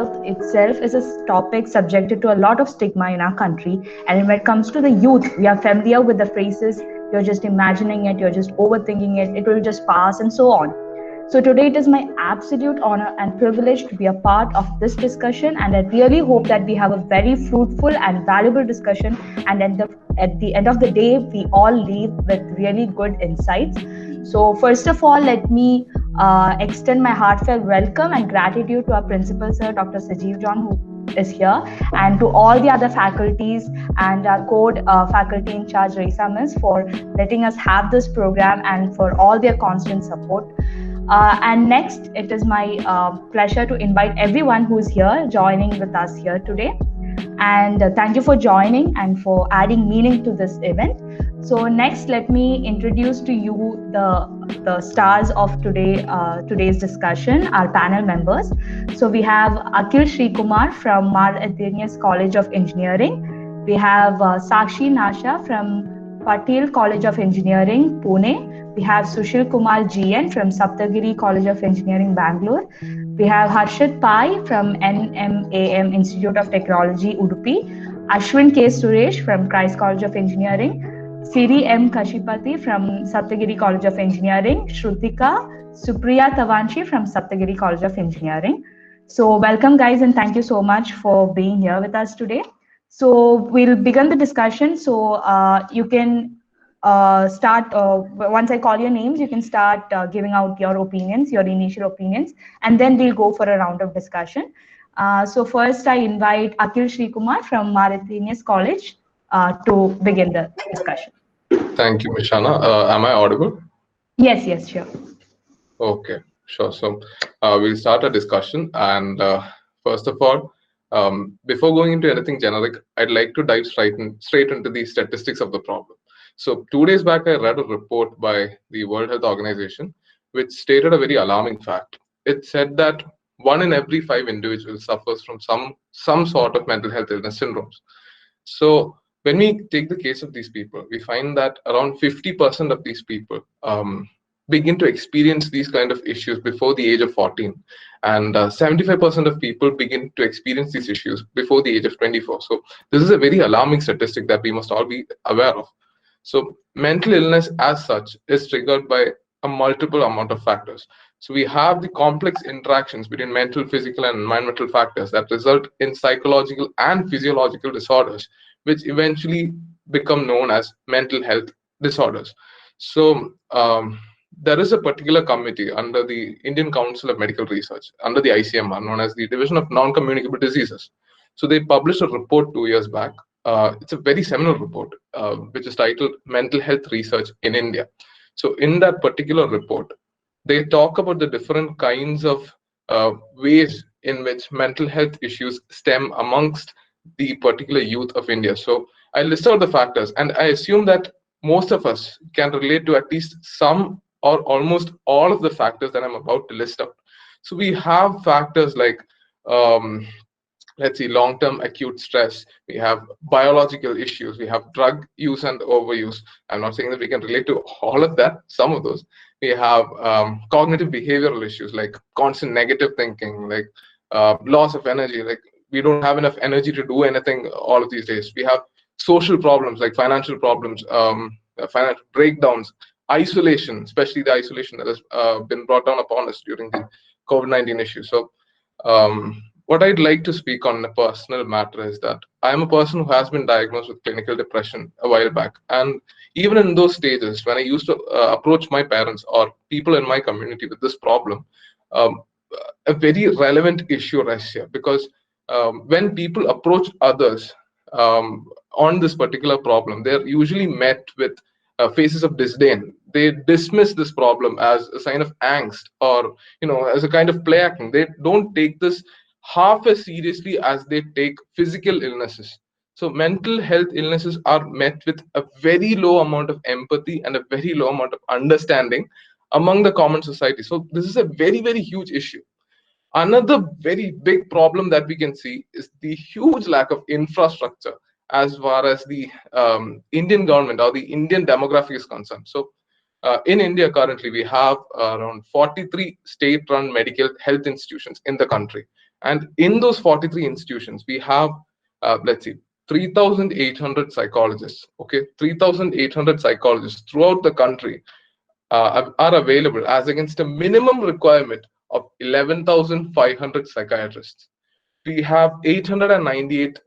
health itself is a topic subjected to a lot of stigma in our country. And when it comes to the youth, we are familiar with the phrases, you're just imagining it, you're just overthinking it, it will just pass, and so on. So today it is my absolute honor and privilege to be a part of this discussion, and I really hope that we have a very fruitful and valuable discussion. And at the end of the day, we all leave with really good insights. So first of all, let me extend my heartfelt welcome and gratitude to our principal sir, Dr. Sajeev John, who is here, and to all the other faculties and our code faculty in charge, Raisa Miss, for letting us have this program and for all their constant support. And next, it is my pleasure to invite everyone who is here joining with us here today. And thank you for joining and for adding meaning to this event. So next, let me introduce to you the stars of today's discussion, our panel members. So we have Akhil Srikumar from Mar Athenius College of Engineering. We have Sakshi Nasha from Patil College of Engineering, Pune. We have Sushil Kumar GN from Saptagiri College of Engineering, Bangalore. We have Harshit Pai from NMAM Institute of Technology, Udupi. Ashwin K. Suresh from Christ College of Engineering. Siri M. Kashipati from Saptagiri College of Engineering. Shrutika Supriya Tavanshi from Saptagiri College of Engineering. So welcome guys, and thank you so much for being here with us today. So we'll begin the discussion. So you can start once I call your names, you can start giving out your opinions, your initial opinions, and then we'll go for a round of discussion. So first I invite Akhil Srikumar from Mar Athenius College to begin the discussion. Thank you, Mishana. Am I audible? Yes, sure. Okay, sure. So we'll start a discussion. And first of all, before going into anything generic, I'd like to dive straight into the statistics of the problem. So 2 days back, I read a report by the World Health Organization, which stated a very alarming fact. It said that 1 in every 5 individuals suffers from some sort of mental health illness syndromes. So when we take the case of these people, we find that around 50% of these people begin to experience these kind of issues before the age of 14, and 75% of people begin to experience these issues before the age of 24. So this is a very alarming statistic that we must all be aware of. So mental illness as such is triggered by a multiple amount of factors. So we have the complex interactions between mental, physical, and environmental factors that result in psychological and physiological disorders, which eventually become known as mental health disorders. So there is a particular committee under the Indian Council of Medical Research, under the ICMR, known as the Division of Non-Communicable Diseases. So they published a report 2 years back. It's a very seminal report, which is titled Mental Health Research in India. So in that particular report, they talk about the different kinds of ways in which mental health issues stem amongst the particular youth of India. So I list out the factors, and I assume that most of us can relate to at least some or almost all of the factors that I'm about to list out. So we have factors like let's see, long-term acute stress, we have biological issues, we have drug use and overuse. I'm not saying that we can relate to all of that, some of those. We have cognitive behavioral issues like constant negative thinking, like loss of energy, like we don't have enough energy to do anything all of these days. We have social problems like financial problems, financial breakdowns, isolation, especially the isolation that has been brought down upon us during the COVID-19 issue. So what I'd like to speak on a personal matter is that I'm a person who has been diagnosed with clinical depression a while back. And even in those stages, when I used to approach my parents or people in my community with this problem, a very relevant issue arises here, because when people approach others on this particular problem, they're usually met with faces of disdain. They dismiss this problem as a sign of angst, or as a kind of play acting. They don't take this half as seriously as they take physical illnesses. So mental health illnesses are met with a very low amount of empathy and a very low amount of understanding among the common society. So this is a very, very huge issue. Another very big problem that we can see is the huge lack of infrastructure as far as the Indian government or the Indian demographic is concerned. So in India currently, we have around 43 state-run medical health institutions in the country. And in those 43 institutions, we have, let's see, 3,800 psychologists. Okay, 3,800 psychologists throughout the country are available as against a minimum requirement of 11,500 psychiatrists. We have 898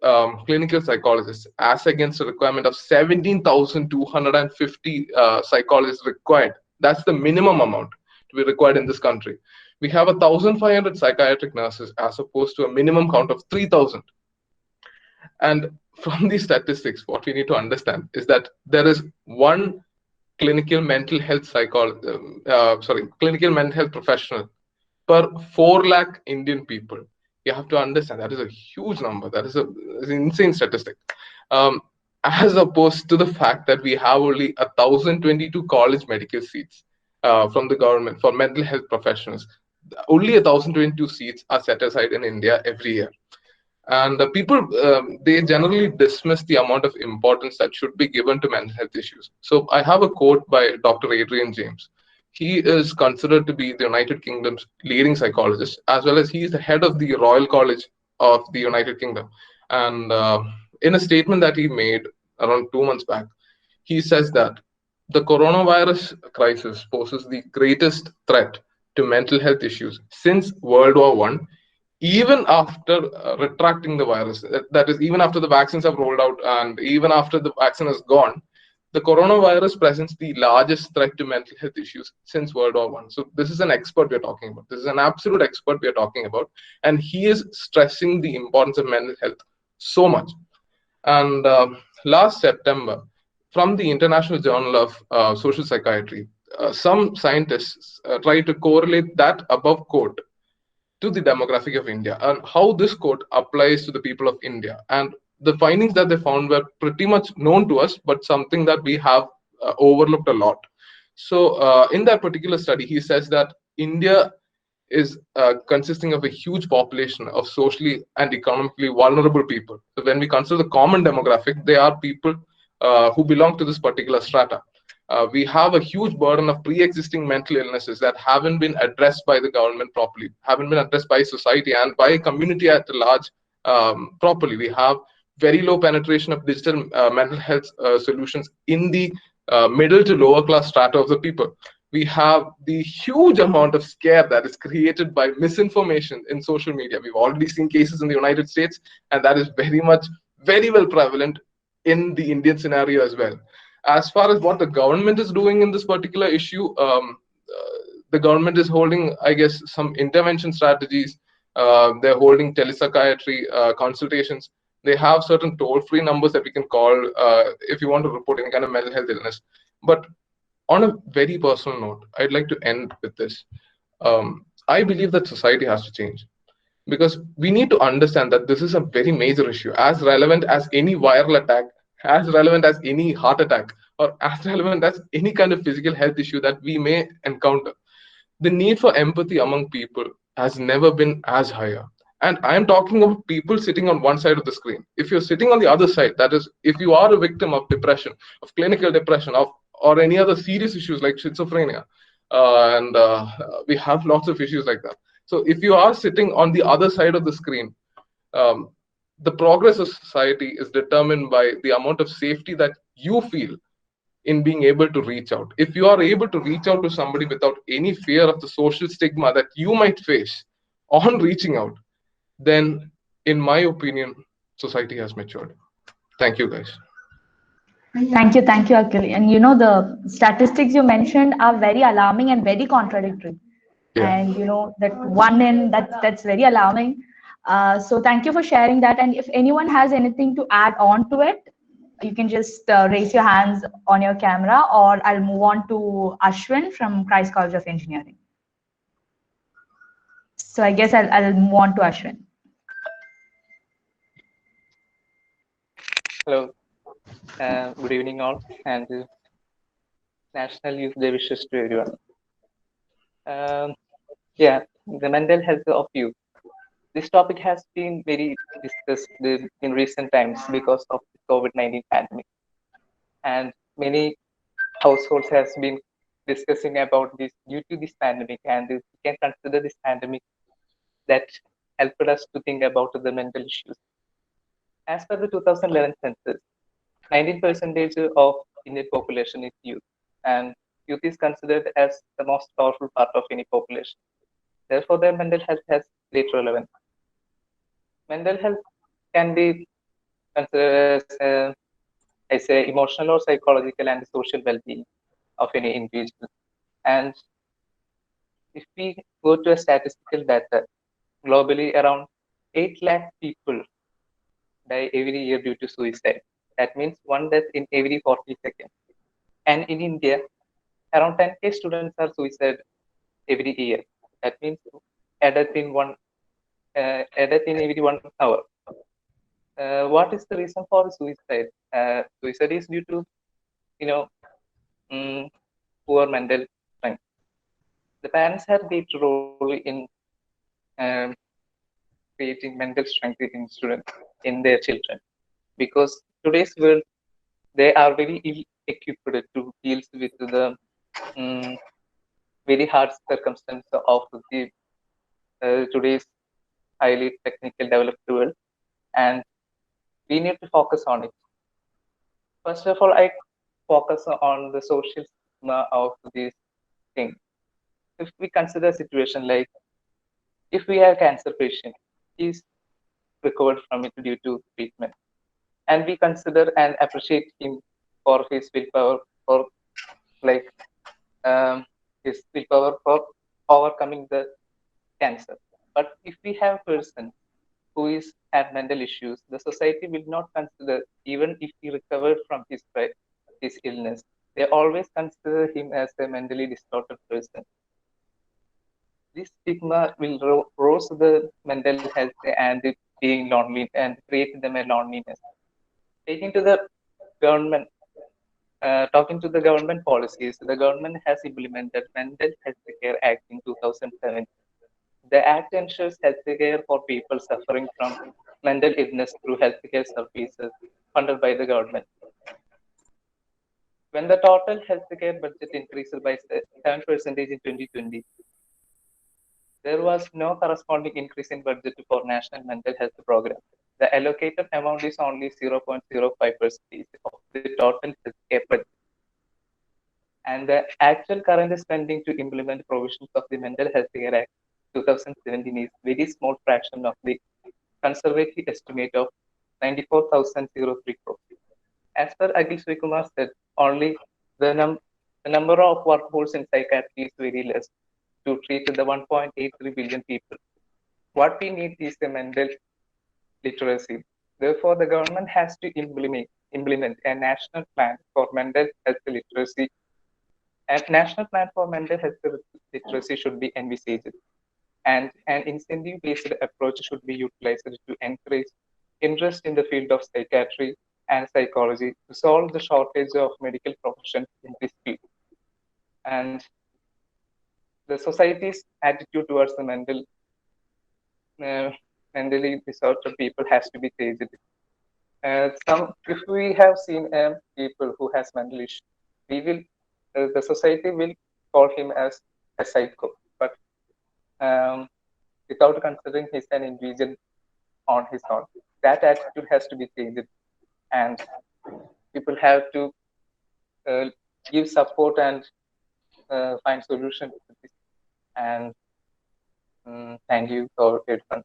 clinical psychologists as against a requirement of 17,250 psychologists required. That's the minimum amount to be required in this country. We have 1,500 psychiatric nurses as opposed to a minimum count of 3,000. And from these statistics, what we need to understand is that there is one clinical mental health clinical mental health professional per 4 lakh Indian people. You have to understand that is a huge number. That is an insane statistic. As opposed to the fact that we have only 1,022 college medical seats from the government for mental health professionals. Only 1,022 seats are set aside in India every year. And people, they generally dismiss the amount of importance that should be given to mental health issues. So I have a quote by Dr. Adrian James. He is considered to be the United Kingdom's leading psychologist, as well as he is the head of the Royal College of the United Kingdom. And in a statement that he made around 2 months back, he says that the coronavirus crisis poses the greatest threat to mental health issues since World War One, even after retracting the virus. That is, even after the vaccines have rolled out and even after the vaccine is gone, the coronavirus presents the largest threat to mental health issues since World War One. So this is an expert we're talking about. This is an absolute expert we're talking about, and he is stressing the importance of mental health so much. And last September, from the International Journal of Social Psychiatry, some scientists tried to correlate that above quote to the demographic of India and how this quote applies to the people of India. And the findings that they found were pretty much known to us, but something that we have overlooked a lot. So, in that particular study, he says that India is consisting of a huge population of socially and economically vulnerable people. So, when we consider the common demographic, they are people who belong to this particular strata. We have a huge burden of pre-existing mental illnesses that haven't been addressed by the government properly, haven't been addressed by society and by community at large properly. We have very low penetration of digital mental health solutions in the middle to lower class strata of the people. We have the huge amount of scare that is created by misinformation in social media. We've already seen cases in the United States, and that is very well prevalent in the Indian scenario as well. As far as what the government is doing in this particular issue, the government is holding, I guess, some intervention strategies. They're holding telepsychiatry consultations. They have certain toll-free numbers that we can call if you want to report any kind of mental health illness. But on a very personal note, I'd like to end with this. I believe that society has to change, because we need to understand that this is a very major issue, as relevant as any viral attack, as relevant as any heart attack, or as relevant as any kind of physical health issue that we may encounter. The need for empathy among people has never been as higher. And I am talking about people sitting on one side of the screen. If you're sitting on the other side, that is, if you are a victim of depression, of clinical depression, of or any other serious issues like schizophrenia, and we have lots of issues like that. So if you are sitting on the other side of the screen, the progress of society is determined by the amount of safety that you feel in being able to reach out. If you are able to reach out to somebody without any fear of the social stigma that you might face on reaching out, then, in my opinion, society has matured. Thank you, guys. Thank you, Akhil. And you know, the statistics you mentioned are very alarming and very contradictory. Yeah. And you know that one end that's very alarming. So thank you for sharing that. And if anyone has anything to add on to it, you can just raise your hands on your camera, or I'll move on to Ashwin from Christ College of Engineering. So I guess I'll move on to Ashwin. Hello, good evening all, and National Youth Day wishes to everyone. Yeah, the mental health of youth. This topic has been very discussed in recent times because of the COVID-19 pandemic, and many households has been discussing about this due to this pandemic, and we can consider this pandemic that helped us to think about the mental issues. As per the 2011 census, 19% of Indian population is youth, and youth is considered as the most powerful part of any population. Therefore, their mental health has great relevance. Mental health can be considered as, I say, emotional or psychological and social well-being of any individual. And if we go to a statistical data, globally around 8 lakh people die every year due to suicide. That means one death in every 40 seconds. And in India, around 10K students are suicide every year. That means a death in every 1 hour. What is the reason for suicide? Suicide is due to, you know, poor mental strength. The parents have great role in um, creating mental strength in students, in their children, because today's world they are very ill equipped to deal with the very hard circumstances of the today's highly technical developed world, and we need to focus on it. First of all, I focus on the social stigma of this thing. If we consider a situation like if we have cancer patient, he's recovered from it due to treatment, and we consider and appreciate him for his willpower, for like his willpower for overcoming the cancer. But if we have a person who is had mental issues, the society will not consider even if he recovered from his illness. They always consider him as a mentally distorted person. This stigma will rose the mental health and being lonely and create them a loneliness. Taking to the government, talking to the government policies, the government has implemented Mental Health Care Act in 2007. The act ensures healthcare for people suffering from mental illness through healthcare services funded by the government. When the total healthcare budget increased by 7% in 2020, there was no corresponding increase in budget for National Mental Health Program. The allocated amount is only 0.05% of the total healthcare budget. And the actual current spending to implement provisions of the Mental Health Care Act 2017 is very small fraction of the conservative estimate of 94,003 crores. As per Akhil Srikumar said, only the number of workforce in psychiatry is very less to treat the 1.83 billion people. What we need is a mental literacy. Therefore, the government has to implement a national plan for mental health literacy. A national plan for mental health literacy should be envisaged, and an incentive-based approach should be utilized to encourage interest in the field of psychiatry and psychology to solve the shortage of medical professions in this field. And the society's attitude towards the mentally disordered people has to be changed. If we have seen people who has mental issues, we will the society will call him as a psycho, but without considering he's an individual on his own. That attitude has to be changed, and people have to give support and find solutions to this. And thank you for everyone.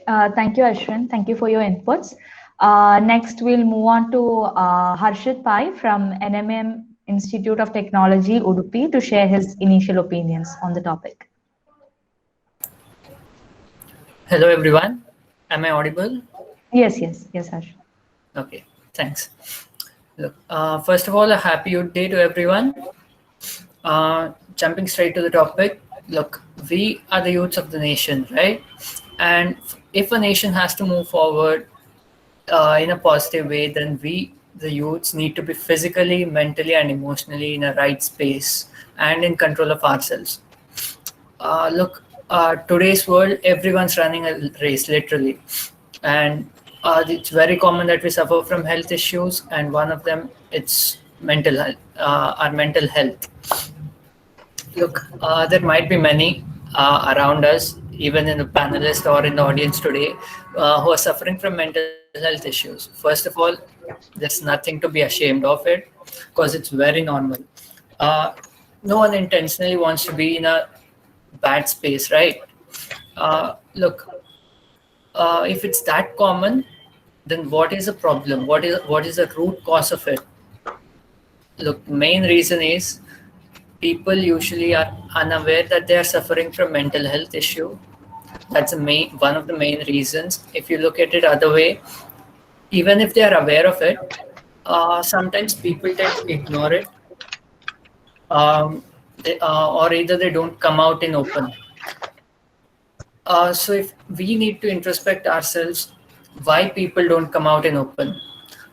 Thank you, Ashwin. Thank you for your inputs. Next, we'll move on to Harshit Pai from NMM Institute of Technology, Udupi, to share his initial opinions on the topic. Hello, everyone. Am I audible? Yes, Harshit. Okay, thanks. Look, first of all, a happy Youth Day to everyone. Jumping straight to the topic, look, we are the youths of the nation, right? And if a nation has to move forward in a positive way, then we, the youths, need to be physically, mentally, and emotionally in a right space and in control of ourselves. Look, today's world, everyone's running a race, literally. And it's very common that we suffer from health issues, and one of them, it's mental health, our mental health. Look, there might be many. around us, even in the panelists or in the audience today, who are suffering from mental health issues. First of all, there's nothing to be ashamed of it because it's very normal. Uh, no one intentionally wants to be in a bad space, right? Look, if it's that common, then what is the problem? What is the root cause of it? Look, main reason is people usually are unaware that they are suffering from mental health issue. That's one of the main reasons. If you look at it other way, even if they are aware of it, sometimes people tend to ignore it, or either they don't come out in open. So if we need to introspect ourselves, why people don't come out in open,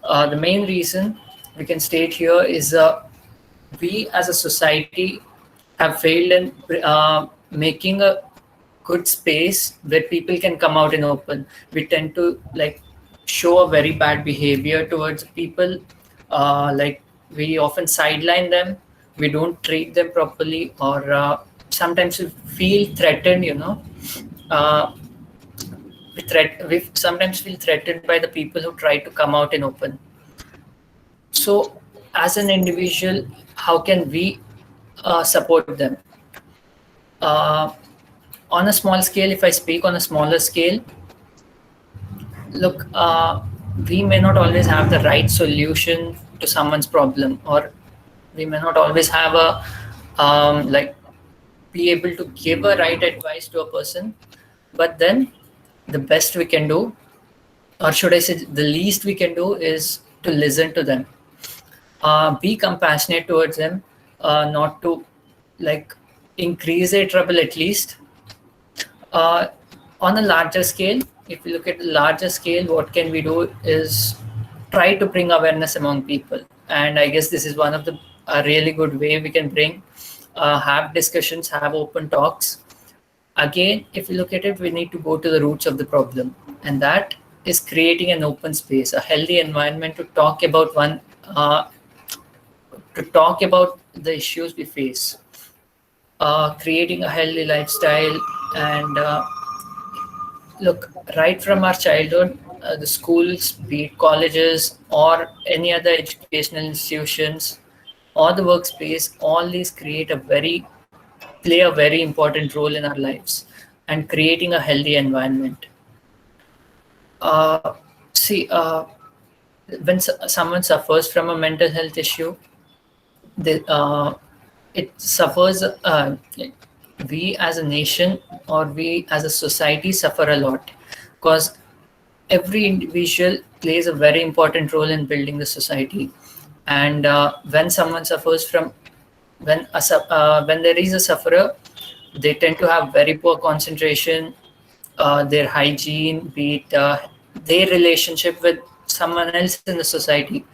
the main reason we can state here is we as a society have failed in making a good space where people can come out in open. We tend to like show a very bad behavior towards people. Like we often sideline them. We don't treat them properly, or sometimes we feel threatened. Uh, we sometimes feel threatened by the people who try to come out in open. So, as an individual, how can we support them? Uh, on a small scale, if I speak on a smaller scale, look, we may not always have the right solution to someone's problem, or we may not always have a like be able to give a right advice to a person. But then, the best we can do, or should I say, the least we can do, is to listen to them. Be compassionate towards them, not to like increase their trouble at least. Uh, on a larger scale, if you look at the larger scale, what can we do is try to bring awareness among people. And I guess this is one of the a really good way we can bring, have discussions, have open talks. Again, if you look at it, we need to go to the roots of the problem, and that is creating an open space, a healthy environment to talk about the issues we face, creating a healthy lifestyle. And look, right from our childhood, the schools, be it colleges or any other educational institutions or the workspace, all these play a very important role in our lives and creating a healthy environment. See, when someone suffers from a mental health issue, it suffers. We as a nation or we as a society suffer a lot because every individual plays a very important role in building the society. And when someone suffers from when there is a sufferer, they tend to have very poor concentration, their hygiene, be it their relationship with someone else in the society.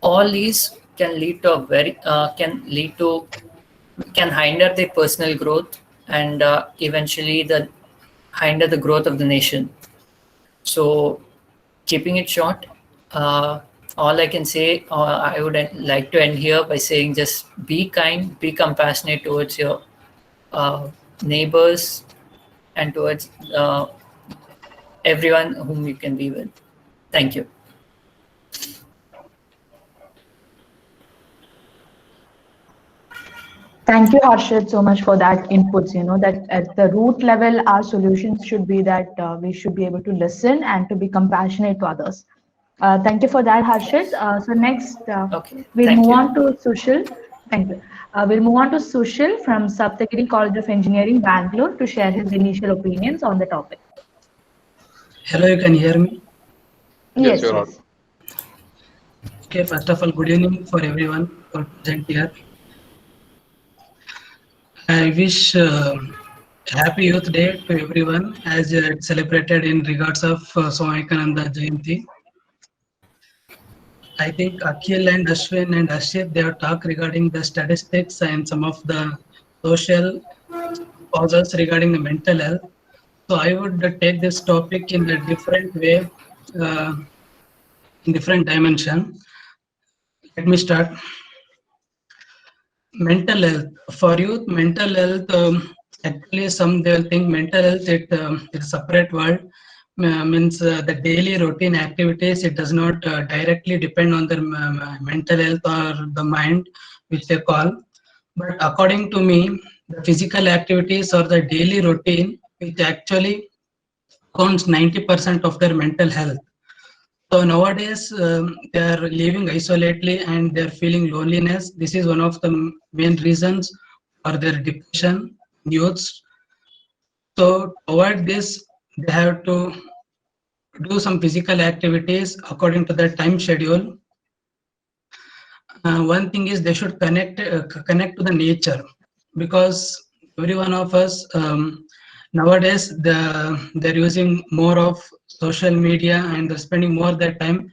All these can lead to can hinder their personal growth and eventually hinder the growth of the nation. So, keeping it short, all I can say, I would like to end here by saying just be kind, be compassionate towards your neighbors and towards everyone whom you can be with. Thank you. Thank you, Harshit, so much for that inputs. That at the root level, our solutions should be that we should be able to listen and to be compassionate to others. Thank you for that, Harshit. So next, we'll move on to Sushil. Thank you. We'll move on to Sushil from Saptagiri College of Engineering, Bangalore, to share his initial opinions on the topic. Hello, you can hear me? Yes. Yes. Okay, first of all, good evening for everyone for present here. I wish Happy Youth Day to everyone as it's celebrated in regards of Swami Vivekananda Jayanti. I think Akhil and Ashwin and Ashit, they have talked regarding the statistics and some of the social causes regarding the mental health. So I would take this topic in a different way, in different dimension. Let me start. Mental health. For youth, mental health Actually, some they will think mental health it's a separate world. Means the daily routine activities, it does not directly depend on their mental health or the mind, which they call. But according to me, the physical activities or the daily routine, which actually accounts 90% of their mental health. So nowadays, they are living isolatedly and they are feeling loneliness. This is one of the main reasons for their depression in youths. So to avoid this, they have to do some physical activities according to their time schedule. One thing is they should connect to the nature, because every one of us nowadays they're using more of social media and they're spending more their time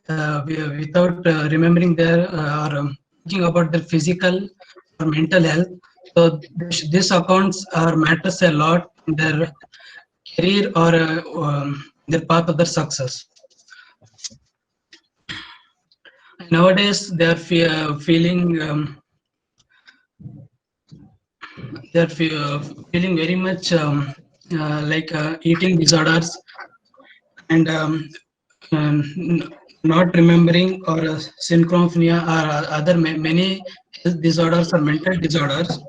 without remembering their or thinking about their physical or mental health. So this accounts or matters a lot in their career or their path of their success. Nowadays, they are feeling feeling very much like eating disorders and not remembering or synchropnia or other many health disorders or mental disorders.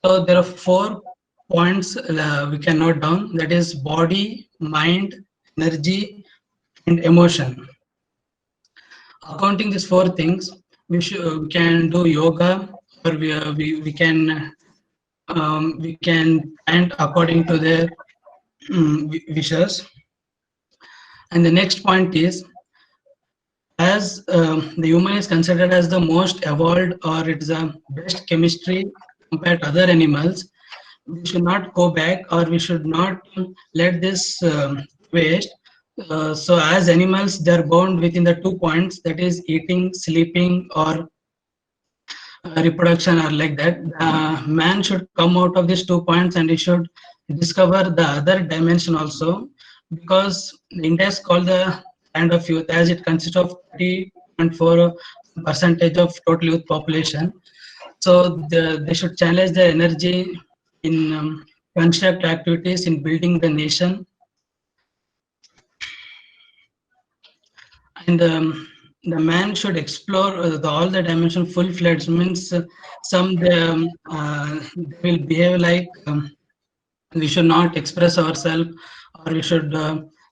So there are 4 points we can note down. That is body, mind, energy, and emotion. Accounting these 4 things, we can do yoga, or we can chant according to their wishes. And the next point is, as the human is considered as the most evolved or it's the best chemistry compared to other animals, we should not go back or we should not let this waste. So as animals, they're bound within the 2 points, that is eating, sleeping, or reproduction, or like that. Man should come out of these 2 points and he should discover the other dimension also, because India is called the land of youth as it consists of 30.4 percentage of total youth population. So they should channelize their energy in construct activities in building the nation. And the man should explore all the dimension full-fledged. Means some they will behave like we should not express ourselves, or we should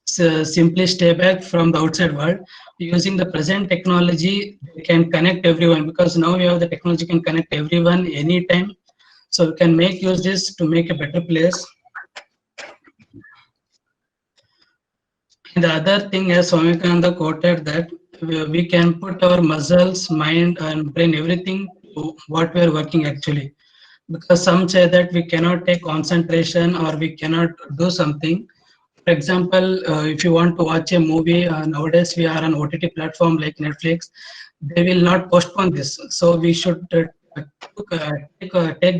simply stay back from the outside world. Using the present technology, they can connect everyone, because now we have the technology can connect everyone anytime. So we can make use this to make a better place. And the other thing, as Swami Vivekananda quoted, that we can put our muscles, mind, and brain, everything to what we are working actually. Because some say that we cannot take concentration or we cannot do something. For example, if you want to watch a movie, nowadays we are on OTT platform like Netflix, they will not postpone this. So we should take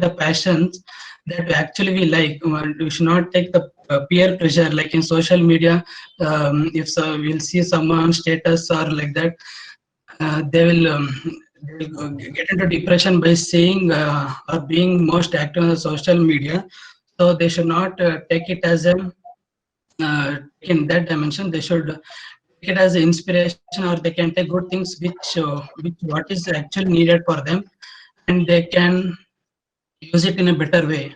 the passions that actually we like. We should not take the peer pressure like in social media. If so, we'll see someone status or like that, they will get into depression by seeing or being most active on the social media. So they should not take it as a in that dimension. They should take it as an inspiration, or they can take good things which what is actually needed for them, and they can use it in a better way.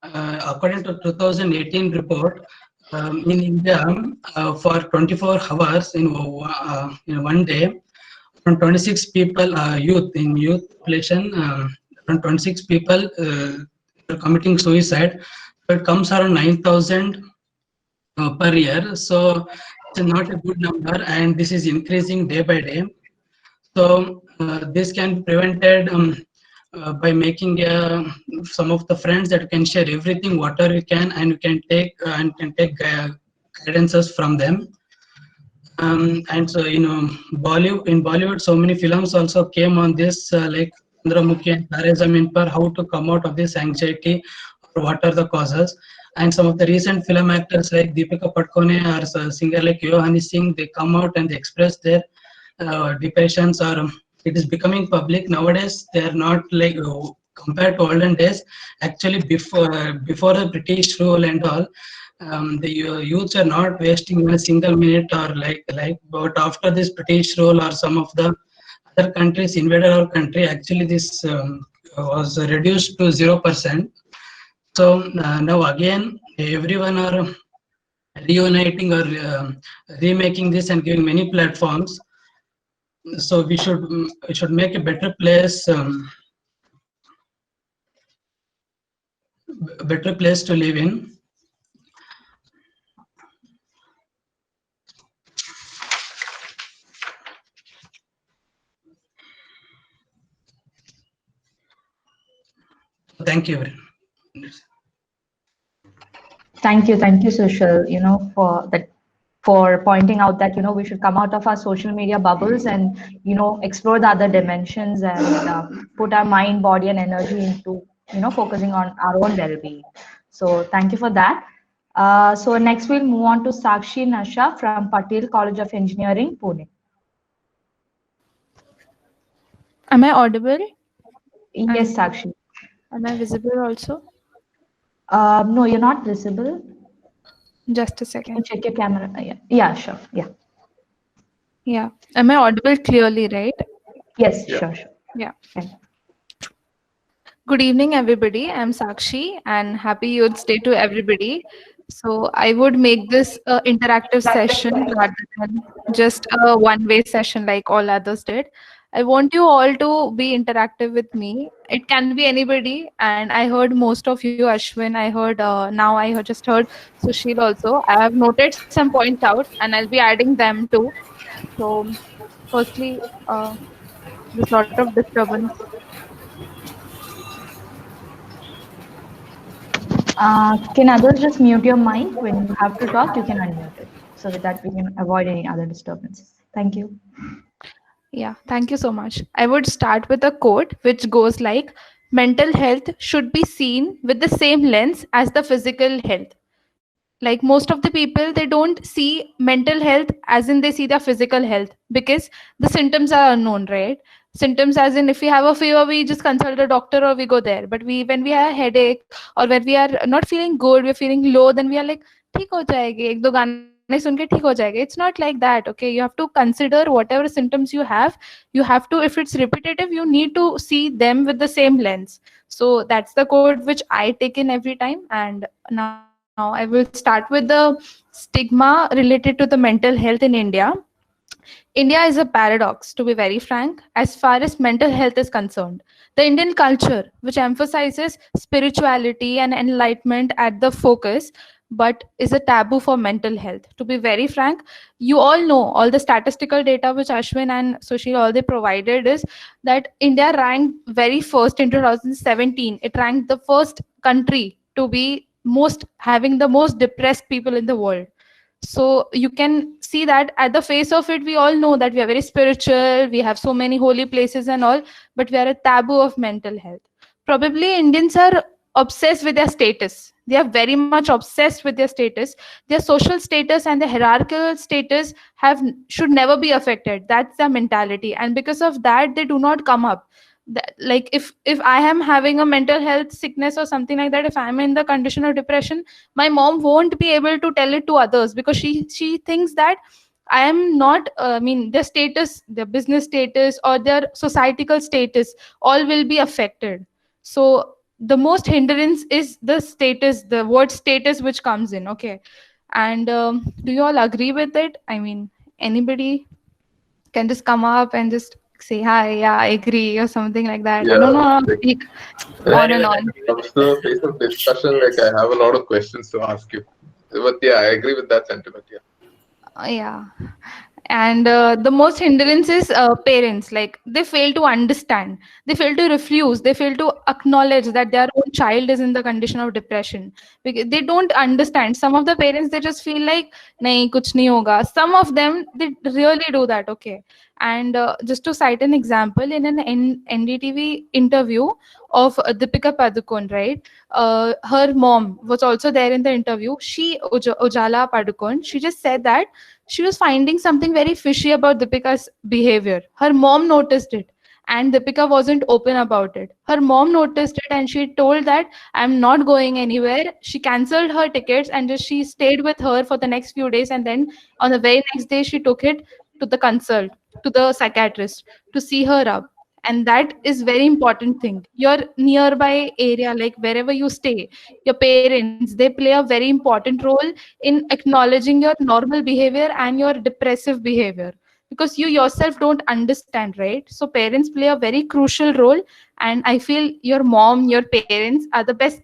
According to 2018 report, in India, for 24 hours in one day, around 26 people, youth population, around 26 people are committing suicide. So it comes around 9,000 per year. So it's not a good number, and this is increasing day by day. So this can be prevented by making some of the friends that can share everything, whatever you can, and you can take guidances from them. And so in Bollywood, so many films also came on this, like Chandramukhi and Tare Zameen Par, how to come out of this anxiety or what are the causes. And some of the recent film actors like Deepika Padukone or singer like Yohani Singh, they come out and they express their depressions, or it is becoming public nowadays. They are not like compared to olden days, actually before the British rule and all, the youths are not wasting even a single minute or but after this British rule or some of the other countries invaded our country, actually this was reduced to 0%. So now again, everyone are reuniting or remaking this and giving many platforms. So we should make a better place, better place to live in. Thank you. Thank you, Sushil, for that, for pointing out that we should come out of our social media bubbles and explore the other dimensions and put our mind, body, and energy into focusing on our own well-being. So thank you for that. So next we'll move on to Sakshi Nasha from Patel College of Engineering, Pune. Am I audible? Yes, Sakshi. Am I visible also? No, you're not visible. Just a Can you second. check your camera? Yeah, sure. Yeah. Yeah. Am I audible clearly, right? Yes, Yeah. sure. Yeah. Okay. Good evening, everybody. I'm Sakshi, and happy Youth Day to everybody. So I would make this an interactive session rather than just a one-way session like all others did. I want you all to be interactive with me. It can be anybody, and I heard most of you, Ashwin. I heard now I just heard Sushil also. I have noted some points out, and I'll be adding them too. So, firstly, there's a lot of disturbance. Can others just mute your mic when you have to talk? You can unmute it so that we can avoid any other disturbances. Thank you. Yeah, thank you so much. I would start with a quote which goes like, mental health should be seen with the same lens as the physical health. Like most of the people, they don't see mental health as in they see their physical health because the symptoms are unknown, right? Symptoms as in if we have a fever, we just consult a doctor or we go there. But when we have a headache or when we are not feeling good, we're feeling low, then we are like, ठीक हो जाएगी, एक दो गाने सुन के ठीक हो जाएगा. It's not like that, okay? You have to consider whatever symptoms you have. You have to, if it's repetitive, you need to see them with the same lens. So that's the code which I take in every time. And now I will start with the stigma related to the mental health in India. India is a paradox, to be very frank, as far as mental health is concerned. The Indian culture, which emphasizes spirituality and enlightenment at the focus, but is a taboo for mental health. To be very frank, you all know all the statistical data which Ashwin and Sushil all they provided is that India ranked very first in 2017. It ranked the first country to be having the most depressed people in the world. So you can see that at the face of it, we all know that we are very spiritual, we have so many holy places and all, but we are a taboo of mental health. Probably Indians are obsessed with their status. They are very much obsessed with their status. Their social status and their hierarchical status should never be affected. That's their mentality. And because of that, they do not come up. Like if I am having a mental health sickness or something like that, if I'm in the condition of depression, my mom won't be able to tell it to others because she thinks that I am not their status, their business status or their societal status all will be affected. So the most hindrance is the status, the word status which comes in. Okay. And do you all agree with it? I mean, anybody can just come up and just say hi, yeah, I agree, or something like that. Yeah, I don't know, like, speak on and on. when it comes to the phase of discussion, like I have a lot of questions to ask you. But yeah, I agree with that sentiment. Yeah. Yeah. And the most hindrance is parents. Like they fail to understand, they fail to refuse, they fail to acknowledge that their own child is in the condition of depression because they don't understand. Some of the parents, they just feel like nahi kuch nahi hoga. Some of them, they really do that. Okay. And just to cite an example, in an NDTV interview of Deepika Padukone, right? Her mom was also there in the interview. Ujala Padukone, she just said that she was finding something very fishy about Deepika's behavior. Her mom noticed it. and Deepika wasn't open about it. Her mom noticed it and she told that I'm not going anywhere. She cancelled her tickets and just she stayed with her for the next few days, and then on the very next day she took it to the consult, to the psychiatrist, to see her up. And that is very important thing. Your nearby area, like wherever you stay, your parents, they play a very important role in acknowledging your normal behavior and your depressive behavior, because you yourself don't understand, right? So parents play a very crucial role, and I feel your mom, your parents are the best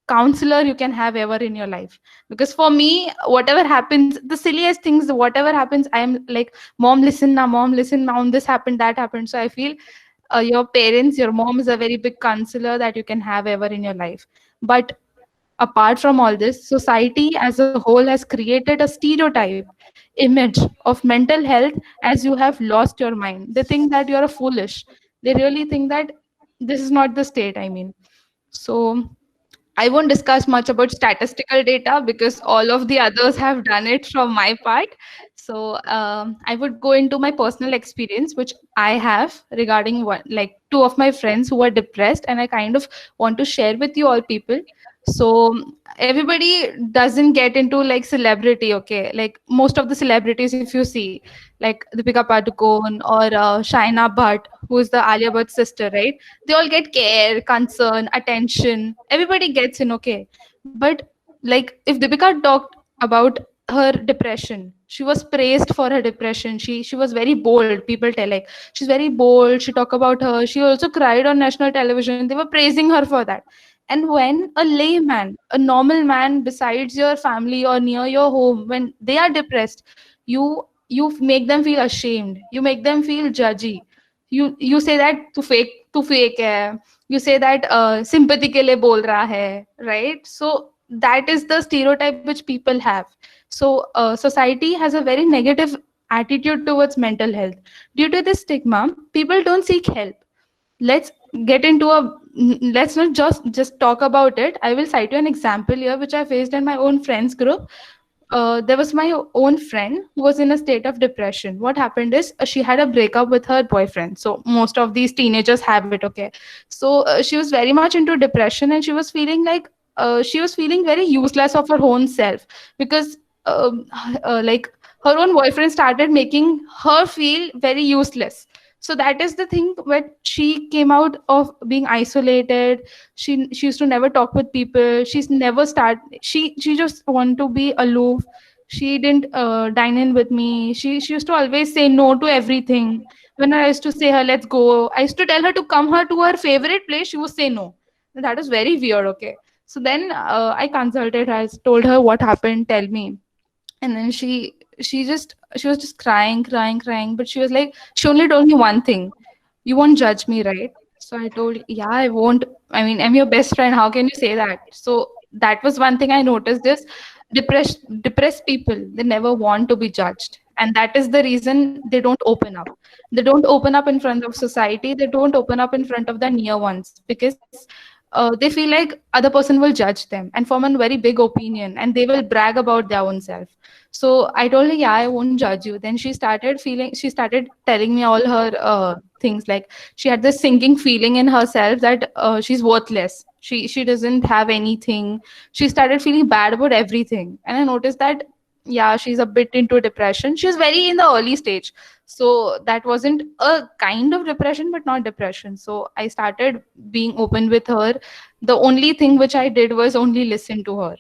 counselor you can have ever in your life. Because for me, whatever happens, the silliest things, whatever happens, I am like, mom listen now, mom listen now, this happened, that happened. So I feel your parents, your mom is a very big counselor that you can have ever in your life. But apart from all this, society as a whole has created a stereotype image of mental health as you have lost your mind. They think that you're a foolish. They really think that this is not the state, I mean. So I won't discuss much about statistical data because all of the others have done it from my part. So I would go into my personal experience, which I have regarding one, like two of my friends who are depressed, and I kind of want to share with you all people. So everybody doesn't get into like celebrity, okay? Like most of the celebrities, if you see, like Deepika Padukone or Shaina Bhatt, who is the Alia Bhatt sister, right? They all get care, concern, attention. Everybody gets in, okay? But like if Deepika talked about her depression, she was praised for her depression. She was very bold. People tell like she's very bold. She talk about her. She also cried on national television. They were praising her for that. And when a layman, a normal man besides your family or near your home, when they are depressed, you make them feel ashamed. You make them feel judgy. You say that तू fake है. You say that sympathy के लिए बोल रहा है, right? So that is the stereotype which people have. So society has a very negative attitude towards mental health. Due to this stigma, people don't seek help. Let's get into a let's not just talk about it. I will cite you an example here which I faced in my own friends group. There was my own friend who was in a state of depression. What happened is she had a breakup with her boyfriend. So most of these teenagers have it, okay? So she was very much into depression, and she was feeling like she was feeling very useless of her own self, because like her own boyfriend started making her feel very useless. So that is the thing, when she came out of being isolated. She used to never talk with people. She's never start she just want to be aloof. She didn't dine in with me. She used to always say no to everything. When I used to say her let's go, I used to tell her to come her to her favorite place, she would say no. That is very weird, okay? So then I consulted her. I told her what happened, tell me. And then she was just crying, but she was like, she only told me one thing: you won't judge me, right? So I told, yeah, I won't. I mean, I'm your best friend, how can you say that? So that was one thing I noticed is depressed people, they never want to be judged, and that is the reason they don't open up. They don't open up in front of society. They don't open up in front of the near ones, because they feel like other person will judge them and form a very big opinion, and they will brag about their own self. So I told her, yeah, I won't judge you. Then she started telling me all her things. Like she had this sinking feeling in herself that she's worthless. She doesn't have anything. She started feeling bad about everything. And I noticed that, yeah, she's a bit into depression. She was very in the early stage. So that wasn't a kind of depression, but not depression. So I started being open with her. The only thing which I did was only listen to her,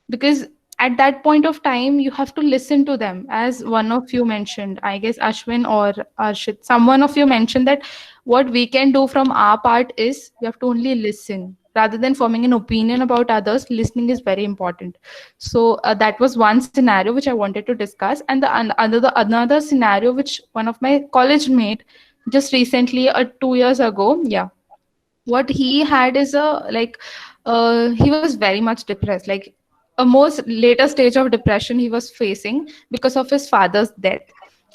because at that point of time you have to listen to them. As one of you mentioned, I guess Ashwin or Arshit, someone of you mentioned that what we can do from our part is we have to only listen rather than forming an opinion about others. Listening is very important. So that was one scenario which I wanted to discuss. And the another scenario which one of my college mate just recently 2 years ago, yeah, what he had is a like he was very much depressed, like a most later stage of depression he was facing because of his father's death.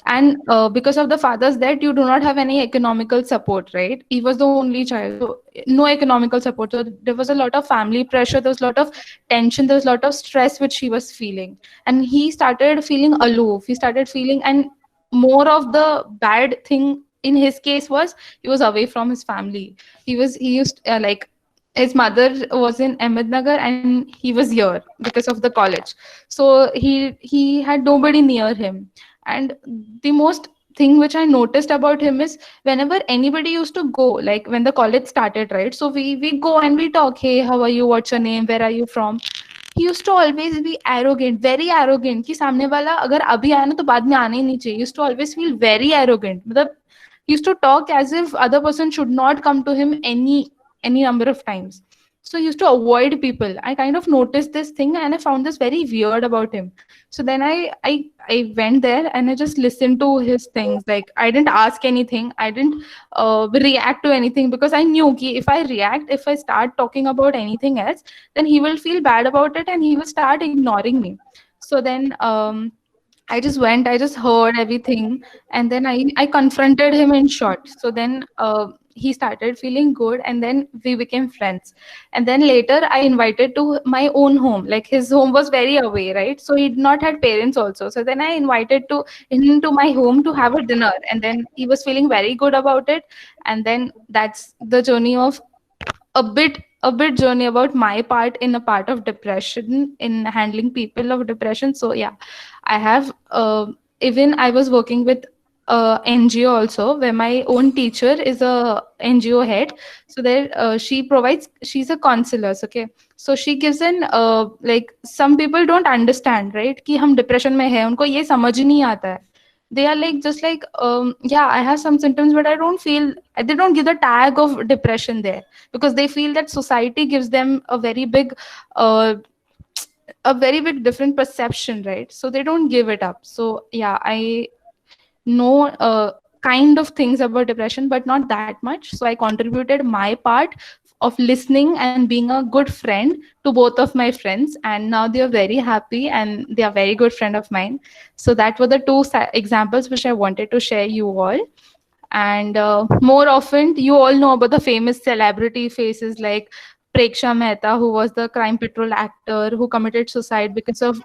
And because of the father's death, you do not have any economical support, right? He was the only child, so no economical support. So there was a lot of family pressure, there was a lot of tension, there was a lot of stress which he was feeling. And he started feeling aloof, he started feeling, and more of the bad thing in his case was he was away from his family. He used like his mother was in Ahmednagar and he was here because of the college. So he had nobody near him. And the most thing which I noticed about him is whenever anybody used to go, like when the college started, right? So we go and we talk, hey, how are you? What's your name? Where are you from? He used to always be arrogant, very arrogant, कि सामने वाला अगर अभी आया ना तो बाद में आना ही नहीं चाहिए. Used to always feel very arrogant. मतलब he used to talk as if other person should not come to him any number of times. So he used to avoid people. I kind of noticed this thing and I found this very weird about him. So then I went there and I just listened to his things. Like I didn't ask anything. I didn't react to anything because I knew ki if I react, if I start talking about anything else, then he will feel bad about it and he will start ignoring me. So then I just went, I just heard everything, and then I confronted him in short. So then he started feeling good, and then we became friends. And then later I invited to my own home. Like his home was very away, right? So he did not had parents also. So then I invited to him to my home to have a dinner, and then he was feeling very good about it. And then that's the journey of a bit journey about my part in a part of depression in handling people of depression. So yeah, I have even I was working with NGO also, where my own teacher is a NGO head. So there she's a counselor, okay. So she gives in like some people don't understand, right, कि हम depression में है, उनको ये समझ नहीं आता है. They are like just like yeah, I have some symptoms but I don't feel, they don't give the tag of depression there because they feel that society gives them uh, a very big different perception, right? So they don't give it up. So yeah, I know kind of things about depression but not that much. So I contributed my part of listening and being a good friend to both of my friends, and now they are very happy and they are very good friend of mine. So that were the two examples which I wanted to share you all. And more often you all know about the famous celebrity faces like Preksha Mehta, who was the Crime Patrol actor who committed suicide because of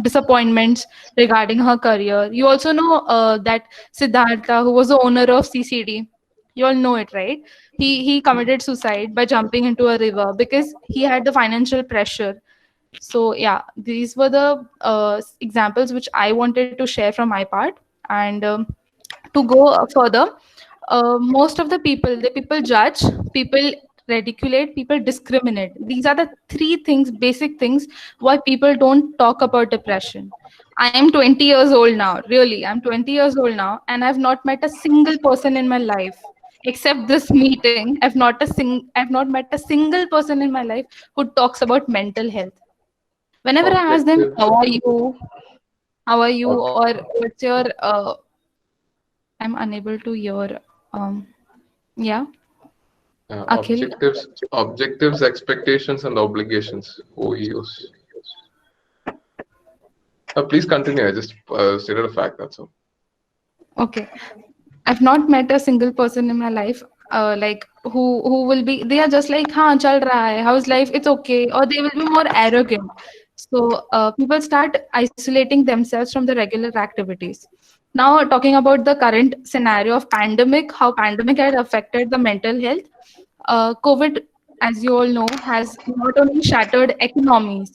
disappointments regarding her career. You also know that Siddhartha, who was the owner of CCD. You all know it, right? He committed suicide by jumping into a river because he had the financial pressure. So yeah, these were the examples which I wanted to share from my part. And to go further, most of the people judge, people ridiculate, people discriminate. These are the three things, basic things, why people don't talk about depression. I am 20 years old now, really. I'm 20 years old now, and I've not met a single person in my life except this meeting. I've not met a single person in my life who talks about mental health. Whenever I ask them, how are you, or what's your I'm unable to hear. Yeah. Akhil? Objectives, expectations, and obligations. OEOs. Please continue. I just stated a fact. That's all. Okay. I've not met a single person in my life like who will be. They are just like, "Haan, chal raha hai. How's life? It's okay." Or they will be more arrogant. So people start isolating themselves from the regular activities. Now, talking about the current scenario of pandemic, how pandemic had affected the mental health. COVID, as you all know, has not only shattered economies,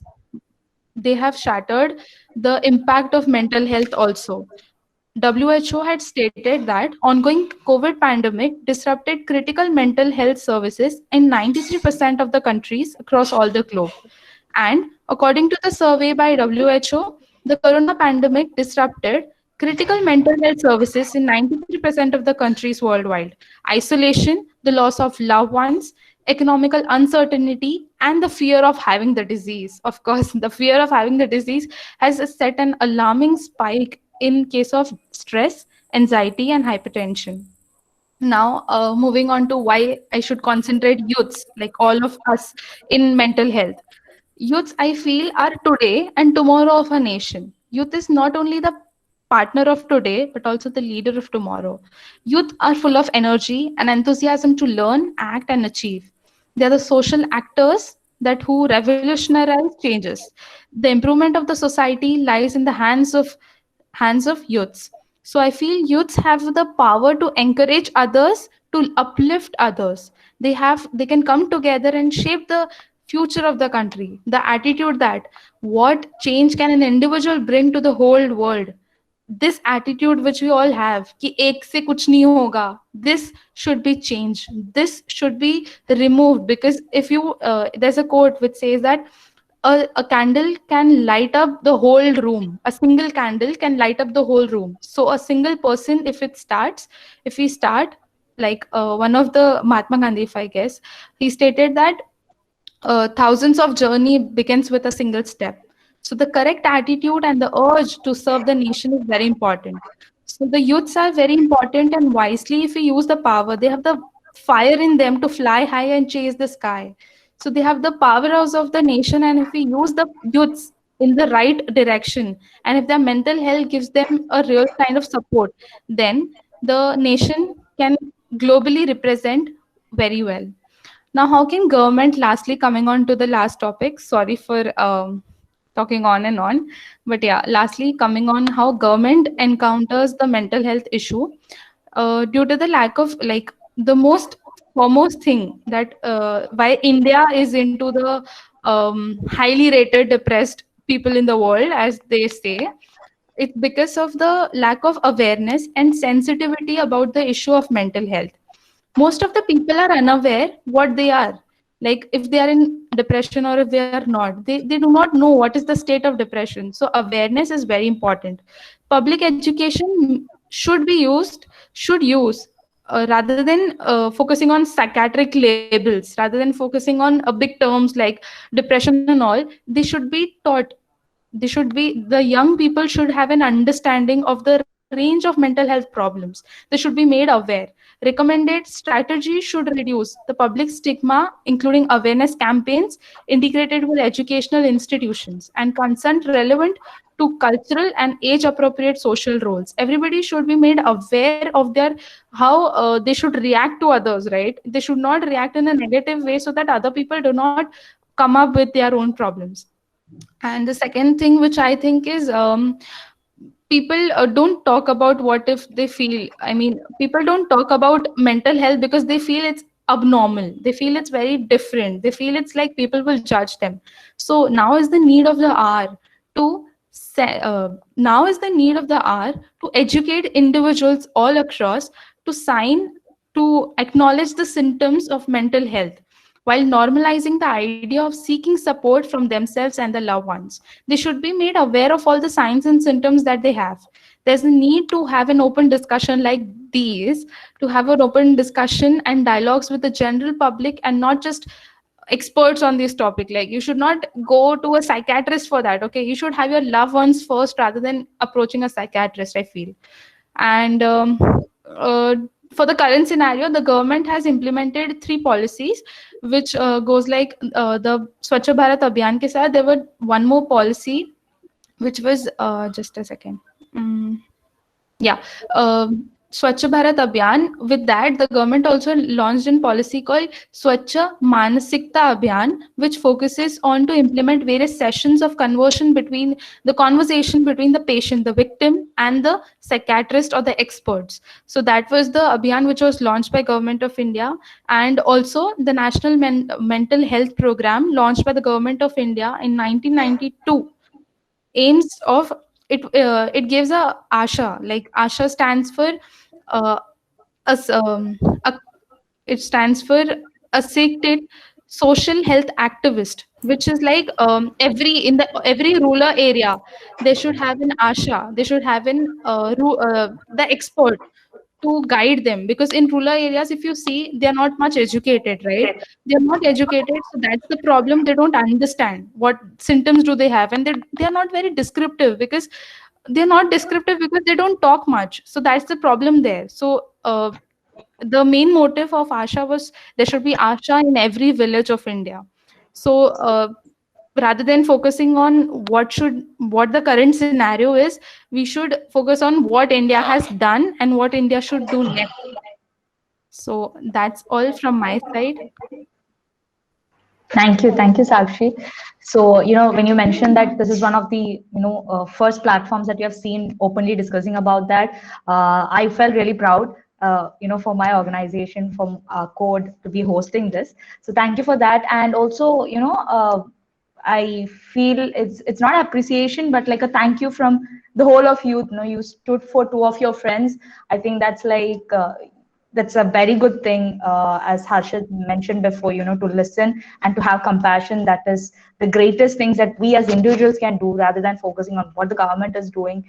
they have shattered the impact of mental health also. WHO had stated that ongoing COVID pandemic disrupted critical mental health services in 93% of the countries across all the globe. And according to the survey by WHO, the corona pandemic disrupted critical mental health services in 93% of the countries worldwide. Isolation, the loss of loved ones, economical uncertainty, and the fear of having the disease. Of course, the fear of having the disease has set an alarming spike in case of stress, anxiety, and hypertension. Now, moving on to why I should concentrate youths, like all of us, in mental health. Youths, I feel, are today and tomorrow of a nation. Youth is not only the partner of today, but also the leader of tomorrow. Youth are full of energy and enthusiasm to learn, act, and achieve. They are the social actors that who revolutionize changes. The improvement of the society lies in the hands of youths. So I feel youths have the power to encourage others, to uplift others. They can come together and shape the future of the country. The attitude that what change can an individual bring to the whole world, this attitude which we all have कि एक से कुछ नहीं होगा, this should be changed, this should be removed. Because if you there's a quote which says that a candle can light up the whole room, a single candle can light up the whole room. So a single person, if we start like one of the Mahatma Gandhi, if I guess, he stated that thousands of journey begins with a single step. So the correct attitude and the urge to serve the nation is very important. So the youths are very important, and wisely, if we use the power, they have the fire in them to fly high and chase the sky. So they have the powerhouse of the nation, and if we use the youths in the right direction, and if their mental health gives them a real kind of support, then the nation can globally represent very well. Now, how can government, lastly, coming on to the last topic, sorry for talking on and on, but yeah, lastly, coming on how government encounters the mental health issue due to the lack of, like, the most foremost thing that why India is into the highly rated depressed people in the world, as they say, it's because of the lack of awareness and sensitivity about the issue of mental health. Most of the people are unaware what they are, like if they are in depression or if they are not, they do not know what is the state of depression. So awareness is very important. Public education should use rather than focusing on psychiatric labels, rather than focusing on big terms like depression and all, they should be taught, the young people should have an understanding of the range of mental health problems. They should be made aware. Recommended strategies should reduce the public stigma, including awareness campaigns integrated with educational institutions and consent relevant to cultural and age appropriate social roles. Everybody should be made aware of their how they should react to others, right? They should not react in a negative way so that other people do not come up with their own problems. And the second thing which I think is people don't talk about what if they feel. I mean, people don't talk about mental health because they feel it's abnormal. They feel it's very different. They feel it's like people will judge them. So now is the need of the hour to now is the need of the hour to educate individuals all across to acknowledge the symptoms of mental health while normalizing the idea of seeking support from themselves and the loved ones. They should be made aware of all the signs and symptoms that they have. There's a need to have an open discussion like these, to have an open discussion and dialogues with the general public and not just experts on this topic. Like, you should not go to a psychiatrist for that. Okay, you should have your loved ones first rather than approaching a psychiatrist, I feel. And for the current scenario, the government has implemented 3 policies, which goes like the Swachh Bharat Abhiyan ke saath, there were one more policy, which was just a second. Swachh Bharat Abhiyan. With that, the government also launched a policy called Swachh Manasikta Abhiyan, which focuses on to implement various sessions of conversation between the patient, the victim, and the psychiatrist or the experts. So that was the Abhiyan which was launched by Government of India, and also the National Mental Health Program launched by the Government of India in 1992 aims of it. It gives a ASHA. Like, ASHA stands for it stands for Assisted Social Health Activist, which is like every rural area they should have an ASHA. They should have the expert to guide them, because in rural areas, if you see, they are not much educated, right? They are not educated, so that's the problem. They don't understand what symptoms do they have, and they are not very descriptive because they don't talk much. So that's the problem there. So the main motive of ASHA was there should be ASHA in every village of India. So rather than focusing on what the current scenario is, we should focus on what India has done and what India should do next. So that's all from my side. Thank you, Sakshi. So, when you mentioned that this is one of the, first platforms that you have seen openly discussing about that, I felt really proud, for my organization, from Code to be hosting this. So, thank you for that. And also, I feel it's not appreciation, but like a thank you from the whole of you. You stood for two of your friends. I think that's like that's a very good thing, as Harshit mentioned before. To listen and to have compassion. That is the greatest things that we as individuals can do, rather than focusing on what the government is doing.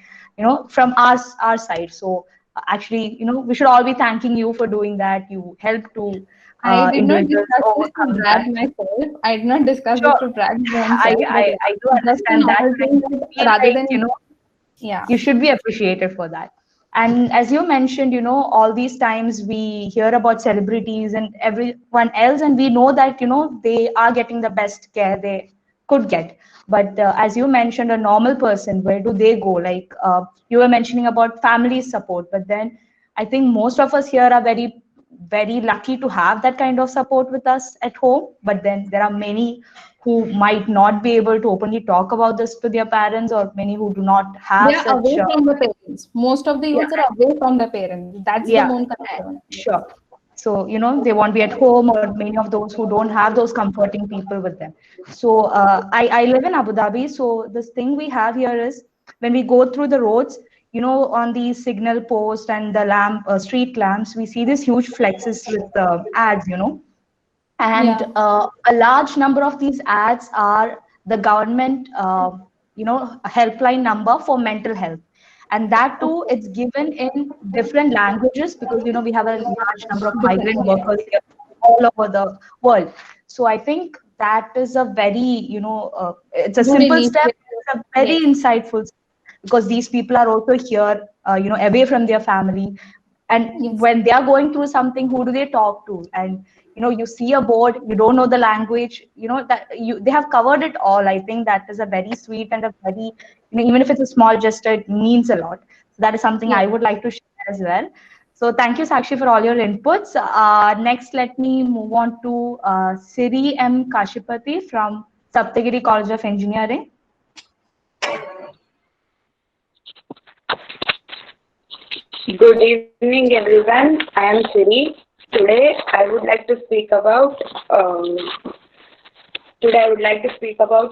From our side. So actually, we should all be thanking you for doing that. You help to I did not individuals discuss this to overcome that. brag myself. I did not discuss this Sure, to brag I, themselves, but I, yeah, I do just a understand that. normal I thing that feel rather like, than yeah. you should be appreciated for that. And as you mentioned, all these times we hear about celebrities and everyone else, and we know that, they are getting the best care they could get. But as you mentioned, a normal person, where do they go? Like you were mentioning about family support, but then I think most of us here are very, very lucky to have that kind of support with us at home. But then there are many who might not be able to openly talk about this to their parents, or many who do not They have are such away from the parents. Most of the yeah, youths are away from the parents. That's the yeah, main concern. sure. So, they won't be at home, or many of those who don't have those comforting people with them. So, I live in Abu Dhabi. So, this thing we have here is, when we go through the roads, on the signal post and the street lamps, we see these huge flexes with ads, and Yeah. a large number of these ads are the government helpline number for mental health, and that too it's given in different languages, because we have a large number of Different. migrant Yeah. workers here all over the world. So I think that is a very, it's a Good simple step, initiative. it's a very Yes. insightful step, because these people are also here, away from their family, and Yes. when they are going through something, who do they talk to? And you see a board, you don't know the language, that they have covered it all. I think that is a very sweet and a very, even if it's a small gesture, it means a lot. So that is something I Yes. would like to share as well. So thank you, Sakshi, for all your inputs. Next, let me move on to Siri M Kashipati from Saptagiri College of Engineering. Good evening, everyone. I am Siri. Today, I would like to speak about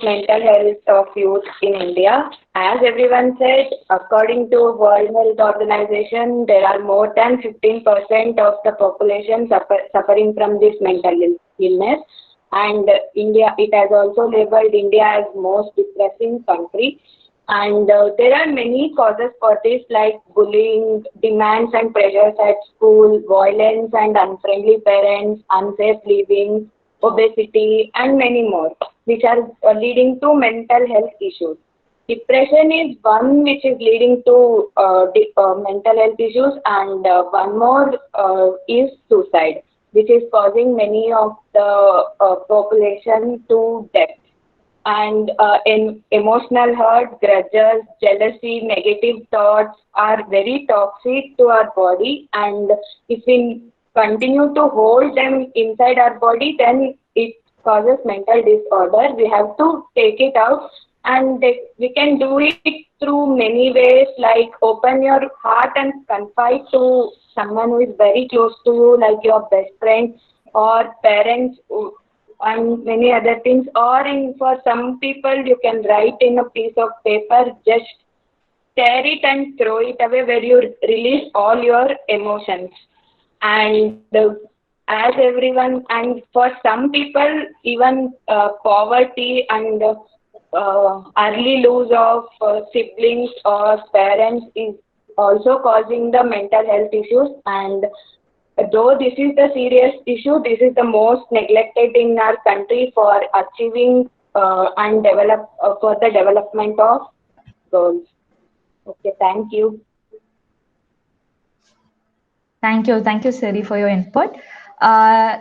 mental health of youth in India. As everyone said, according to World Health Organization, there are more than 15% of the population suffering from this mental illness. And India, it has also labeled India as most depressing country. And there are many causes for this, like bullying, demands and pressures at school, violence and unfriendly parents, unsafe living, obesity, and many more, which are leading to mental health issues. Depression is one which is leading to mental health issues, and one more is suicide, which is causing many of the population to death. And in emotional hurt, grudges, jealousy, negative thoughts are very toxic to our body, and if we continue to hold them inside our body, then it causes mental disorder. We have to take it out, and we can do it through many ways, like open your heart and confide to someone who is very close to you, like your best friend or parents, and many other things. Or for some people, you can write in a piece of paper, just tear it and throw it away, where you release all your emotions. And as everyone, and for some people, even poverty and early loss of siblings or parents is also causing the mental health issues. And though this is the serious issue, this is the most neglected in our country for achieving and for the development of goals. Okay, thank you. Thank you, Siri, for your input.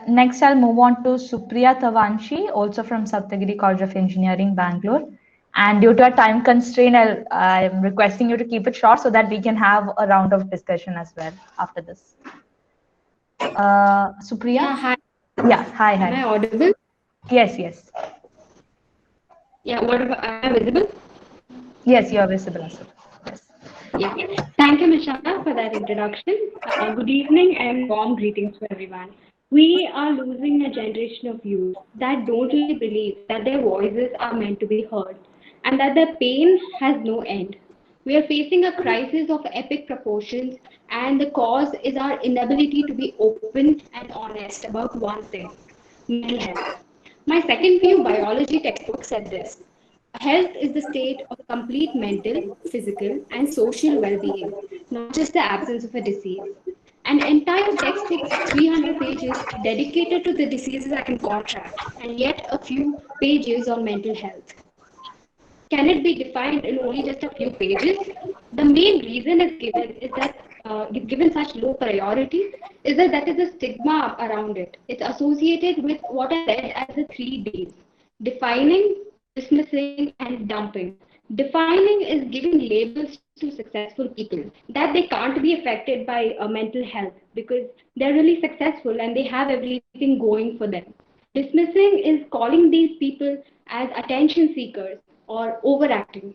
Next, I'll move on to Supriya Tavanshi, also from Saptagiri College of Engineering, Bangalore. And due to a time constraint, I'm requesting you to keep it short, so that we can have a round of discussion as well after this. Supriya? Yeah, hi. Yeah, hi. Am I audible? Yes, yes. Yeah, what about, am I visible? Yes, you are visible, Asif. Yes. Yeah. Thank you, Nishanta, for that introduction. Good evening and warm greetings to everyone. We are losing a generation of youth that don't really believe that their voices are meant to be heard and that their pain has no end. We are facing a crisis of epic proportions, and the cause is our inability to be open and honest about one thing: mental health. My second PU biology textbook said this: health is the state of complete mental, physical, and social well being, not just the absence of a disease. An entire textbook of 300 pages dedicated to the diseases I can contract, and yet a few pages on mental health. Can it be defined in only just a few pages? The main reason is that given such low priority is that is a stigma around it. It's associated with what I read as the 3 Ds: defining, dismissing, and dumping. Defining is giving labels to successful people that they can't be affected by mental health because they're really successful and they have everything going for them. Dismissing is calling these people as attention seekers or overacting,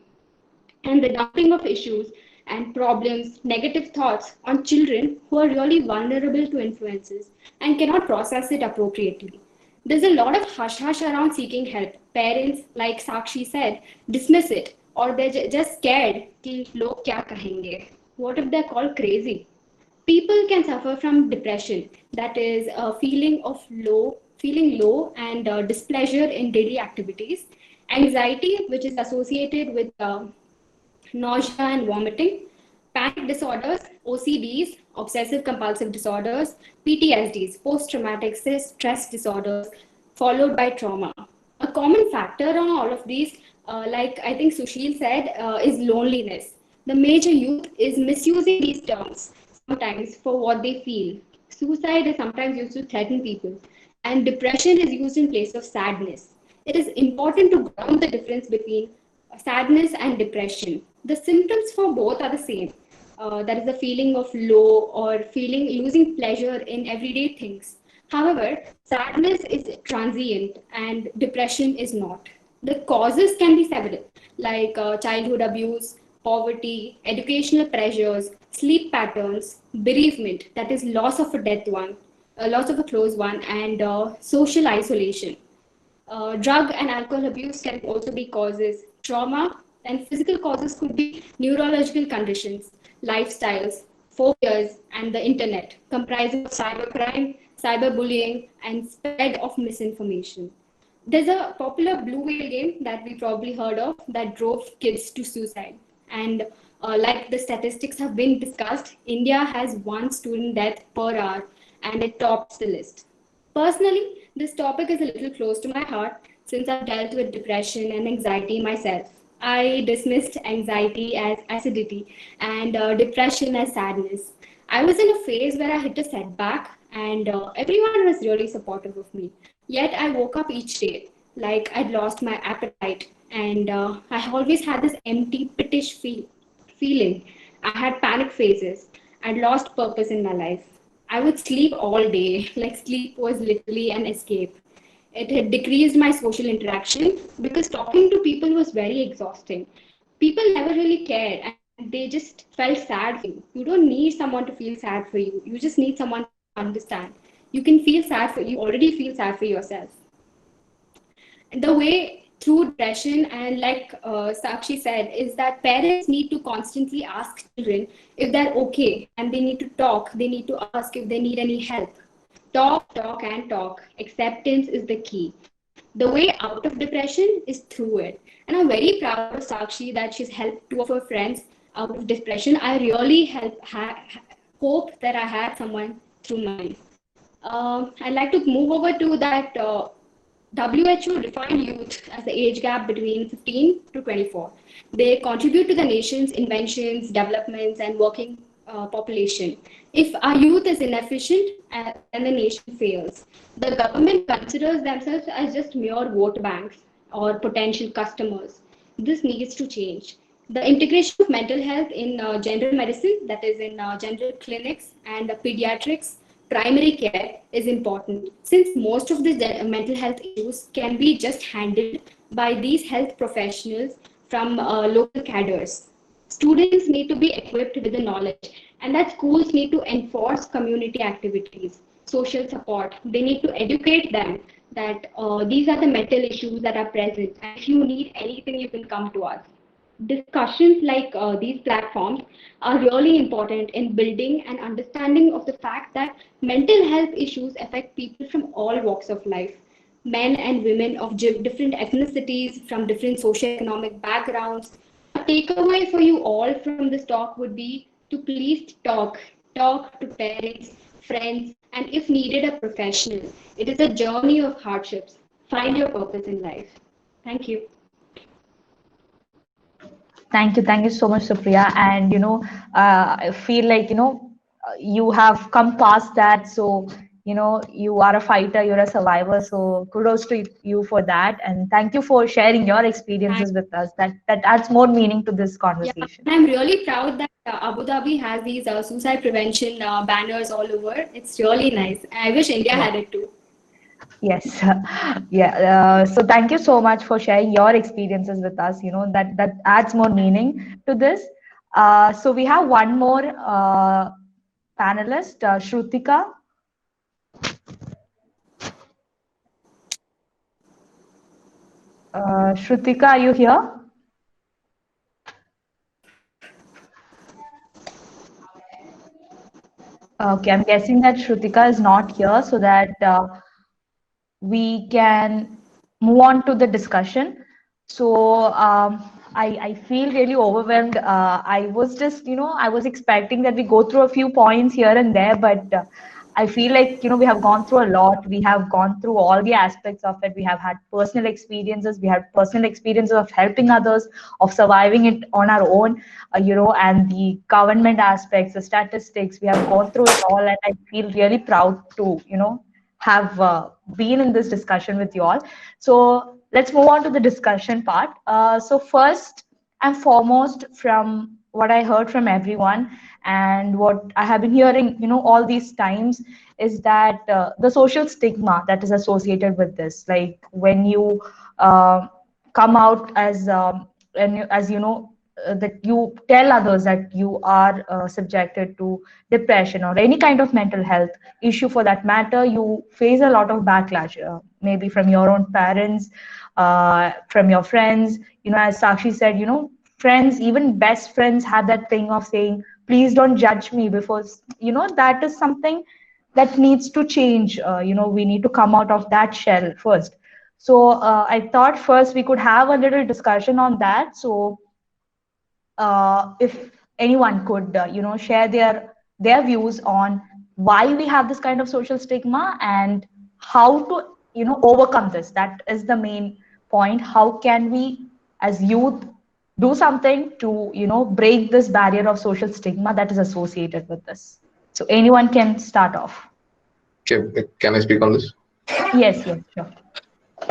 and the dumping of issues and problems, negative thoughts on children who are really vulnerable to influences and cannot process it appropriately. There's a lot of hush hush around seeking help. Parents, like Sakshi said, dismiss it, or they're just scared कि लोग क्या कहेंगे. What if they're called crazy? People can suffer from depression, that is a feeling low and displeasure in daily activities, anxiety, which is associated with nausea and vomiting, panic disorders, OCDs, obsessive compulsive disorders, PTSDs, post traumatic stress disorders, followed by trauma. A common factor on all of these, like I think Sushil said, is loneliness. The major youth is misusing these terms sometimes for what they feel. Suicide is sometimes used to threaten people, and depression is used in place of sadness. It is important to ground the difference between sadness and depression. The symptoms for both are the same. That is the feeling of low or feeling losing pleasure in everyday things. However, sadness is transient and depression is not. The causes can be several, like childhood abuse, poverty, educational pressures, sleep patterns, bereavement, that is loss of a loss of a close one, and social isolation. Drug and alcohol abuse can also be causes. Trauma and physical causes could be neurological conditions, lifestyles, phobias, and the internet, comprising of cybercrime, cyberbullying, and spread of misinformation. There's a popular blue whale game that we probably heard of that drove kids to suicide. And like the statistics have been discussed, India has one student death per hour and it tops the list. Personally, this topic is a little close to my heart since I've dealt with depression and anxiety myself. I dismissed anxiety as acidity and depression as sadness. I was in a phase where I hit a setback, and everyone was really supportive of me. Yet I woke up each day like I'd lost my appetite, and I always had this empty, pittish feeling. I had panic phases. I'd lost purpose in my life. I would sleep all day, like sleep was literally an escape. It had decreased my social interaction because talking to people was very exhausting. People never really cared and they just felt sad for you. You don't need someone to feel sad for you. You just need someone to understand. You can feel sad for you already feel sad for yourself. The way through depression, and like Sakshi said, is that parents need to constantly ask children if they're okay, and they need to talk. They need to ask if they need any help. Talk, talk, and talk. Acceptance is the key. The way out of depression is through it. And I'm very proud of Sakshi that she's helped two of her friends out of depression. I really hope that I had someone through mine. I'd like to move over to that WHO defined youth as the age gap between 15 to 24. They contribute to the nation's inventions, developments, and working population. If our youth is inefficient, then the nation fails. The government considers themselves as just mere vote banks or potential customers. This needs to change. The integration of mental health in general medicine, that is in general clinics and pediatrics, primary care is important, since most of the mental health issues can be just handled by these health professionals from local cadres. Students need to be equipped with the knowledge, and that schools need to enforce community activities, social support. They need to educate them that these are the mental issues that are present, and if you need anything, you can come to us. Discussions like these platforms are really important in building an understanding of the fact that mental health issues affect people from all walks of life, men and women of different ethnicities, from different socioeconomic backgrounds. A takeaway for you all from this talk would be to please talk to parents, friends, and if needed, a professional. It is a journey of hardships. Find your purpose in life. Thank you. Thank you so much, Supriya. And I feel like you have come past that. So you are a fighter, you're a survivor. So kudos to you for that, and thank you for sharing your experiences with us. That adds more meaning to this conversation. Yeah, I'm really proud that Abu Dhabi has these suicide prevention banners all over. It's really nice. I wish India had it too. Yes, yeah. So thank you so much for sharing your experiences with us. That adds more meaning to this. So we have one more panelist, Shrutika. Shrutika, are you here? Okay, I'm guessing that Shrutika is not here, so that we can move on to the discussion. So I feel really overwhelmed. I was just, I was expecting that we go through a few points here and there, but I feel like, we have gone through a lot. We have gone through all the aspects of it. We have had personal experiences. We had personal experiences of helping others, of surviving it on our own, and the government aspects, the statistics. We have gone through it all, and I feel really proud to, have been in this discussion with you all. So let's move on to the discussion part. So first and foremost, from what I heard from everyone and what I have been hearing, all these times, is that the social stigma that is associated with this, like when you come out as that you tell others that you are subjected to depression or any kind of mental health issue for that matter, you face a lot of backlash, maybe from your own parents, from your friends. As Sakshi said, friends, even best friends, have that thing of saying, please don't judge me, because that is something that needs to change. We need to come out of that shell first. So I thought first we could have a little discussion on that. So if anyone could share their views on why we have this kind of social stigma and how to overcome this. That is the main point. How can we as youth do something to break this barrier of social stigma that is associated with this? So anyone can start off. Can I speak on this? Yes, sure.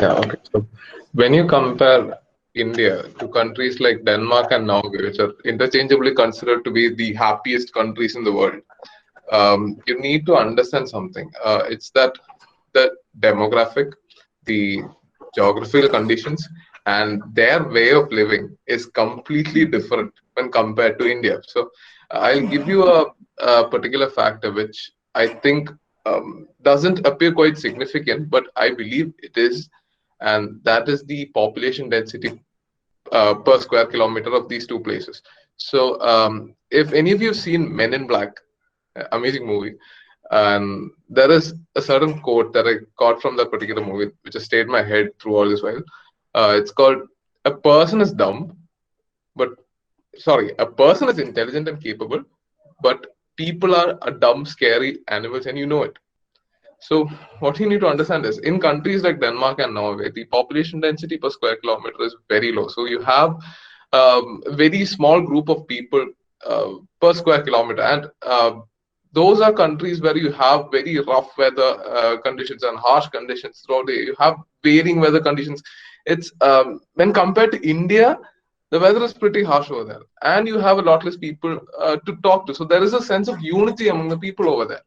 Yeah, okay. So when you compare India to countries like Denmark and Norway, which are interchangeably considered to be the happiest countries in the world, you need to understand something. It's that the demographic, the geographical conditions, and their way of living is completely different when compared to India. So I'll give you a particular factor which I think doesn't appear quite significant, but I believe it is, and that is the population density per square kilometer of these two places. So if any of you have seen Men in Black, amazing movie, and there is a certain quote that I got from that particular movie which has stayed in my head through all this while. It's called, a person is intelligent and capable, but people are a dumb, scary animals, and you know it. So what you need to understand is, in countries like Denmark and Norway, the population density per square kilometer is very low. So you have a very small group of people per square kilometer. And those are countries where you have very rough weather conditions and harsh conditions throughout the year. You have varying weather conditions. It's when compared to India, the weather is pretty harsh over there, and you have a lot less people to talk to. So there is a sense of unity among the people over there.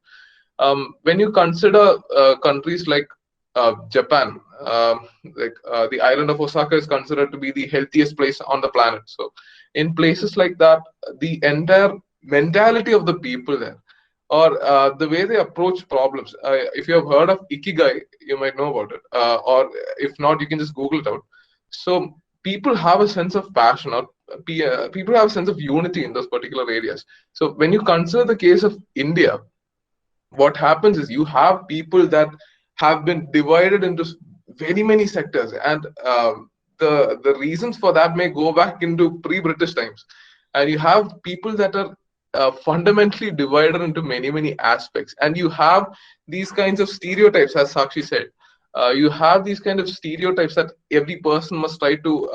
When you consider countries like Japan, the island of Osaka is considered to be the healthiest place on the planet. So, in places like that, the entire mentality of the people there, or the way they approach problems. If you have heard of Ikigai, you might know about it, or if not, you can just Google it out. So, people have a sense of passion, or people have a sense of unity in those particular areas. So, when you consider the case of India, what happens is you have people that have been divided into very many sectors, and the reasons for that may go back into pre-British times, and you have people that are fundamentally divided into many aspects, and you have these kinds of stereotypes, as Sakshi said. You have these kind of stereotypes that every person must try to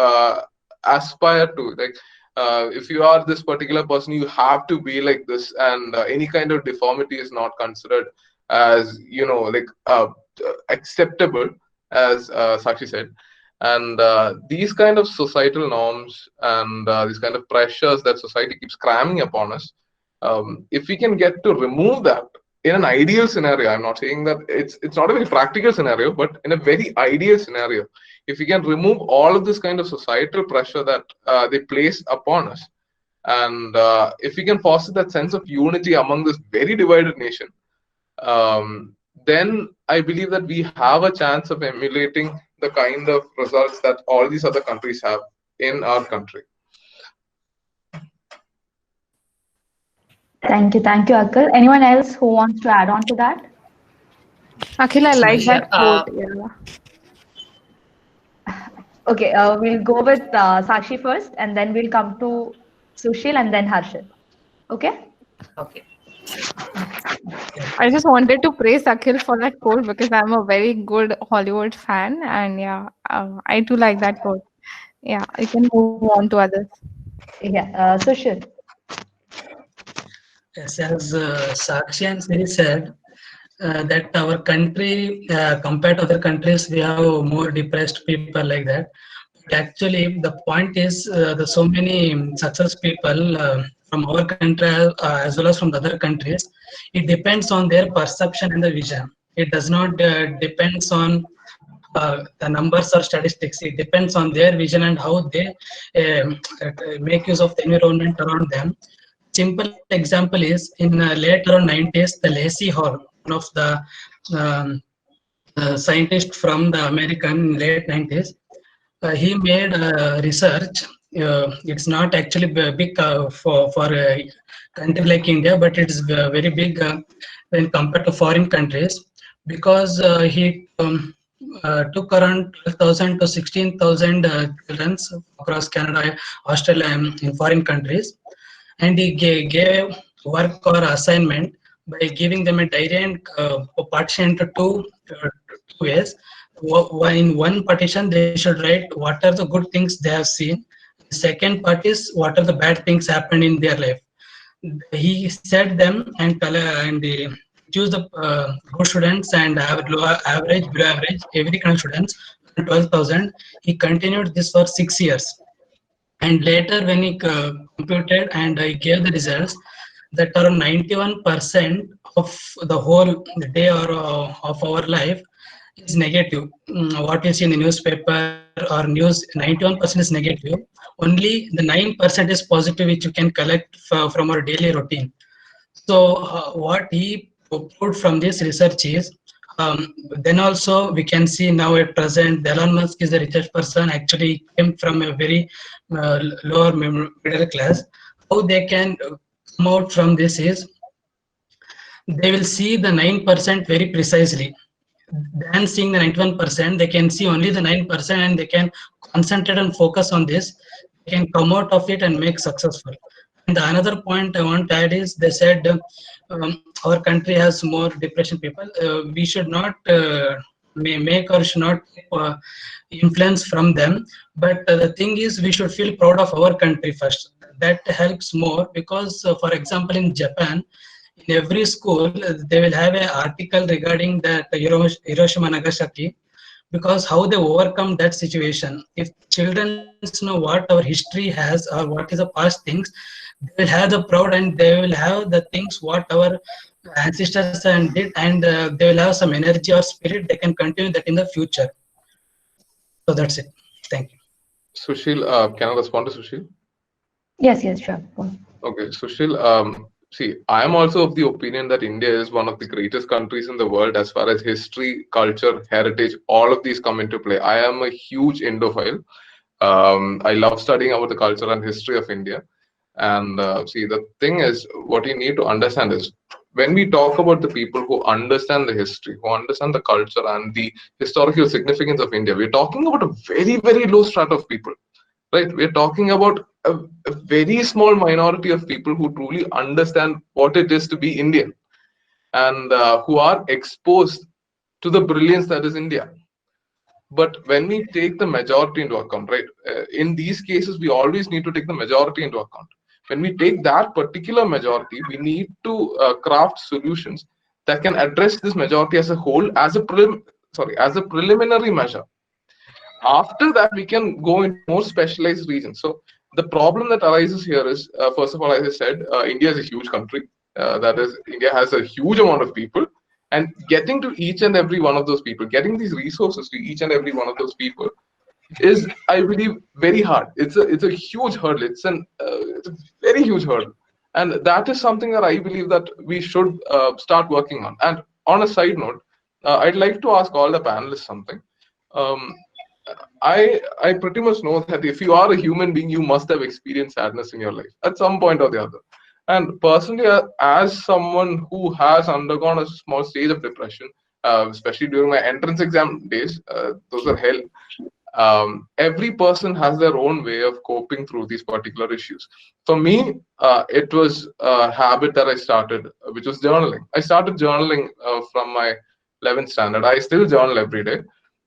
aspire to, like if you are this particular person, you have to be like this, and any kind of deformity is not considered as, like acceptable, as Sakshi said. And these kind of societal norms and these kind of pressures that society keeps cramming upon us, if we can get to remove that in an ideal scenario, I'm not saying that it's not a very practical scenario, but in a very ideal scenario, if we can remove all of this kind of societal pressure that they place upon us, and if we can foster that sense of unity among this very divided nation, then I believe that we have a chance of emulating the kind of results that all these other countries have in our country. Thank you, Akhil. Anyone else who wants to add on to that? Akhil, I like Yeah, that quote. Yeah. Okay, we'll go with Sakshi first, and then we'll come to Sushil and then Harshit. Okay? Okay. I just wanted to praise Akhil for that quote because I'm a very good Hollywood fan, and yeah, I do like that quote. Yeah, you can move on to others. Yeah, Sushil. Yes, as Sakshi and Siri said, that our country, compared to other countries, we have more depressed people like that. But actually, the point is, there's so many success people from our country as well as from the other countries. It depends on their perception and the vision. It does not depends on the numbers or statistics. It depends on their vision and how they make use of the environment around them. Simple example is in late around 90s, the Lacey Hall, one of the scientists from the American late 90s, he made research. It's not actually big for a country like India, but it's very big when compared to foreign countries, because he took around 12,000 to 16,000 children across Canada, Australia, and in foreign countries, and he gave work or assignment by giving them a diary and partition into two ways. In one partition, they should write what are the good things they have seen. The second part is what are the bad things happened in their life. He set them and choose the good students and low average, below average, every kind of students, 12,000. He continued this for 6 years. And later when he computed and I gave the results, that around 91% of the whole day or of our life is negative. What you see in the newspaper or news, 91% is negative. Only the 9% is positive, which you can collect from our daily routine. So what he proved from this research is, then also we can see now at present, Elon Musk is the richest person, actually came from a very lower middle class. How they can come out from this is, they will see the 9% very precisely. Than seeing the 91%, they can see only the 9% and they can concentrate and focus on this. They can come out of it and make successful. And the another point I want to add is, they said our country has more depression people. We should not make or should not influence from them. But the thing is, we should feel proud of our country first. That helps more because, for example, in Japan, in every school, they will have an article regarding that Hiroshima Nagasaki, because how they overcome that situation. If children know what our history has or what is the past things, they will have the proud and they will have the things what our ancestors and did, and they will have some energy or spirit. They can continue that in the future. So that's it. Thank you. Sushil, can I respond to Sushil? Yes, sure. Go on. Okay, Sushil, see, I am also of the opinion that India is one of the greatest countries in the world as far as history, culture, heritage, all of these come into play. I am a huge Indophile. I love studying about the culture and history of India. And see, the thing is, what you need to understand is when we talk about the people who understand the history, who understand the culture and the historical significance of India, we're talking about a very, very low strata of people, right? We're talking about a very small minority of people who truly understand what it is to be Indian and who are exposed to the brilliance that is India. But when we take the majority into account, right, in these cases, we always need to take the majority into account. When we take that particular majority, we need to craft solutions that can address this majority as a whole, as as a preliminary measure. After that, we can go into more specialized regions. So the problem that arises here is, first of all, as I said, India is a huge country. That is, India has a huge amount of people, and getting to each and every one of those people, getting these resources to each and every one of those people, is, I believe, very hard. It's a huge hurdle. It's a very huge hurdle, and that is something that I believe that we should start working on. And on a side note, I'd like to ask all the panelists something. Um, I pretty much know that if you are a human being, you must have experienced sadness in your life at some point or the other. And personally, as someone who has undergone a small stage of depression, especially during my entrance exam days, those are hell. Every person has their own way of coping through these particular issues. For me, it was a habit that I started, which was journaling. I started journaling from my 11th standard. I still journal every day.